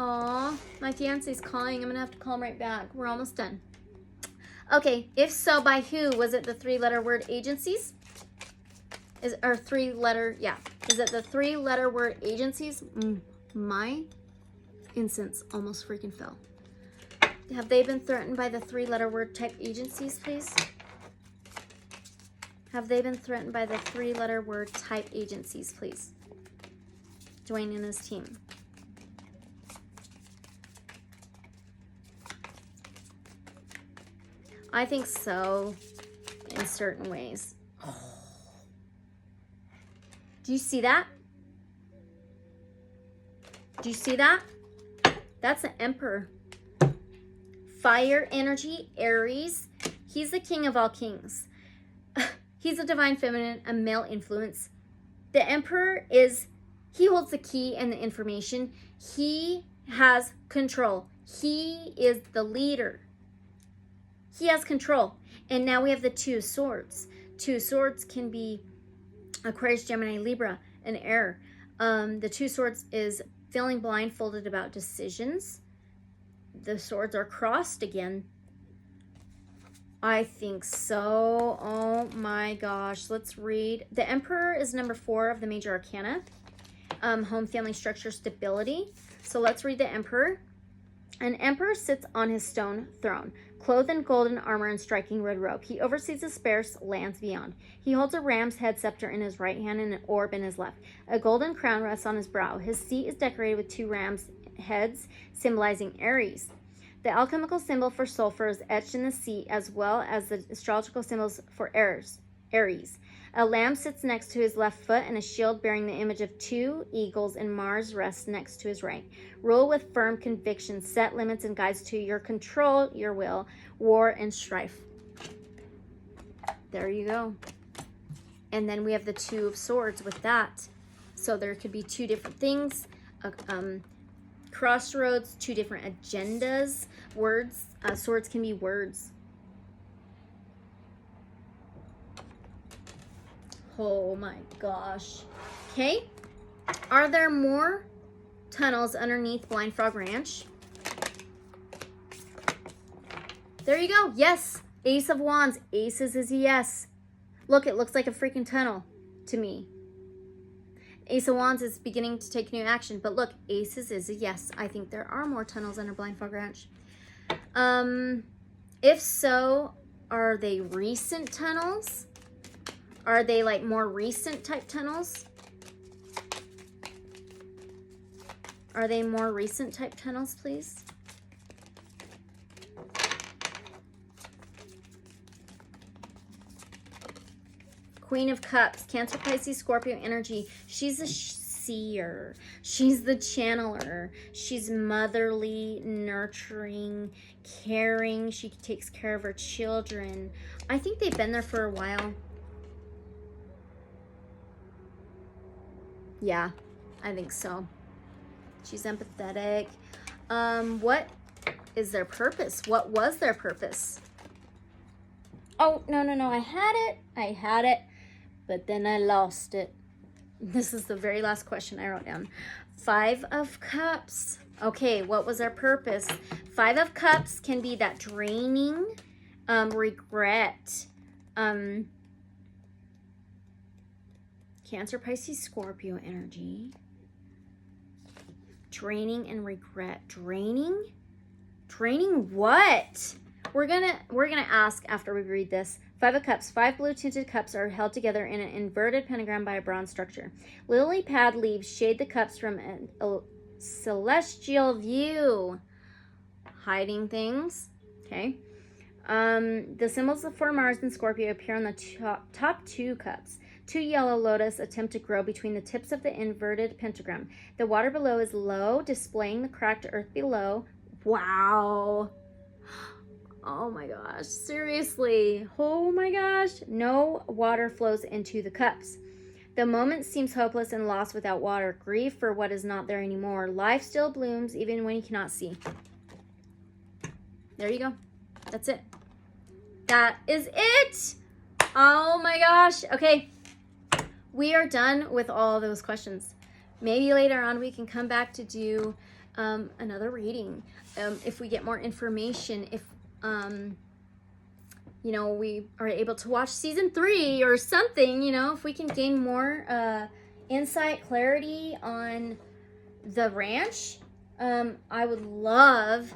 Aw, my fiance's calling. I'm going to have to call him right back. We're almost done. Okay, if so, by who? Was it the 3-letter word agencies? Is it the 3-letter word agencies? My incense almost freaking fell. Have they been threatened by the 3-letter word type agencies, please? Have they been threatened by the 3-letter word type agencies, please? Dwayne and his team. I think so, in certain ways. Oh. Do you see that? Do you see that? That's the Emperor. Fire energy, Aries. He's the king of all kings. He's a divine feminine, a male influence. The Emperor he holds the key and the information. He has control. He is the leader. He has control. And now we have the 2 swords. 2 swords can be Aquarius, Gemini, Libra, and air. The 2 swords is feeling blindfolded about decisions. The swords are crossed again. I think so. Oh my gosh. Let's read. The Emperor is number 4 of the major arcana. Home, family, structure, stability. So let's read the Emperor. An emperor sits on his stone throne, clothed in golden armor and striking red robe. He oversees the sparse lands beyond. He holds a ram's head scepter in his right hand and an orb in his left. A golden crown rests on his brow. His seat is decorated with 2 ram's heads, symbolizing Aries. The alchemical symbol for sulfur is etched in the seat, as well as the astrological symbols for Aries. A lamb sits next to his left foot, and a shield bearing the image of 2 eagles and Mars rests next to his right. Rule with firm conviction, set limits and guides to your control, your will, war, and strife. There you go. And then we have the Two of Swords with that. So there could be two different things. Crossroads, two different agendas. Words. Swords can be words. Oh my gosh. Okay. Are there more tunnels underneath Blind Frog Ranch? There you go. Yes. Ace of Wands. Aces is a yes. Look, it looks like a freaking tunnel to me. Ace of Wands is beginning to take new action. But look, Aces is a yes. I think there are more tunnels under Blind Frog Ranch. If so, are they recent tunnels? Are they like more recent type tunnels? Are they more recent type tunnels, please? Queen of Cups, Cancer, Pisces, Scorpio energy. She's a seer. She's the channeler. She's motherly, nurturing, caring. She takes care of her children. I think they've been there for a while. Yeah, I think so. She's empathetic. What is their purpose? What was their purpose? Oh, no. I had it. But then I lost it. This is the very last question I wrote down. 5 of Cups. Okay, what was our purpose? 5 of Cups can be that draining, regret. Cancer, Pisces, Scorpio energy. Draining and regret. Draining? Draining what? We're gonna ask after we read this. 5 of Cups. 5 blue tinted cups are held together in an inverted pentagram by a bronze structure. Lily pad leaves shade the cups from a celestial view. Hiding things. Okay. The symbols for Mars and Scorpio appear on the top 2 cups. 2 yellow lotus attempt to grow between the tips of the inverted pentagram. The water below is low, displaying the cracked earth below. Wow. Oh my gosh, seriously. Oh my gosh. No water flows into the cups. The moment seems hopeless and lost without water. Grief for what is not there anymore. Life still blooms even when you cannot see. There you go. That's it. That is it. Oh my gosh. Okay. We are done with all those questions. Maybe later on we can come back to do another reading. If we get more information, if you know, we are able to watch season 3 or something, you know, if we can gain more insight, clarity on the ranch, I would love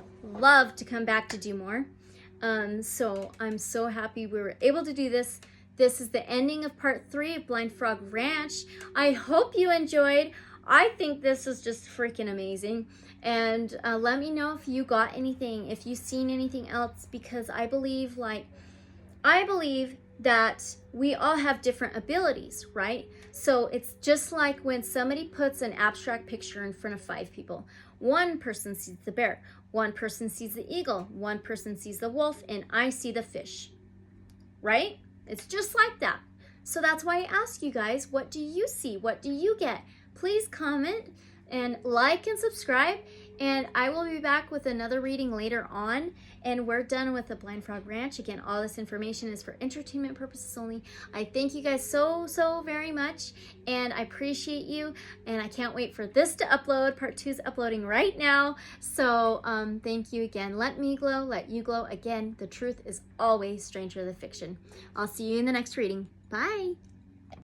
to come back to do more. So I'm so happy we were able to do this. This is the ending of part 3 of Blind Frog Ranch. I hope you enjoyed. I think this is just freaking amazing. And let me know if you got anything, if you've seen anything else, because I believe that we all have different abilities, right? So it's just like when somebody puts an abstract picture in front of 5 people. One person sees the bear, one person sees the eagle, one person sees the wolf, and I see the fish, right? It's just like that. So that's why I ask you guys, what do you see? What do you get? Please comment and like and subscribe, and I will be back with another reading later on. And we're done with the Blind Frog Ranch. Again, all this information is for entertainment purposes only. I thank you guys so very much, and I appreciate you, and I can't wait for this to upload. Part 2 is uploading right now. So thank you again. Let me glow, let you glow. Again, the truth is always stranger than fiction. I'll see you in the next reading. Bye.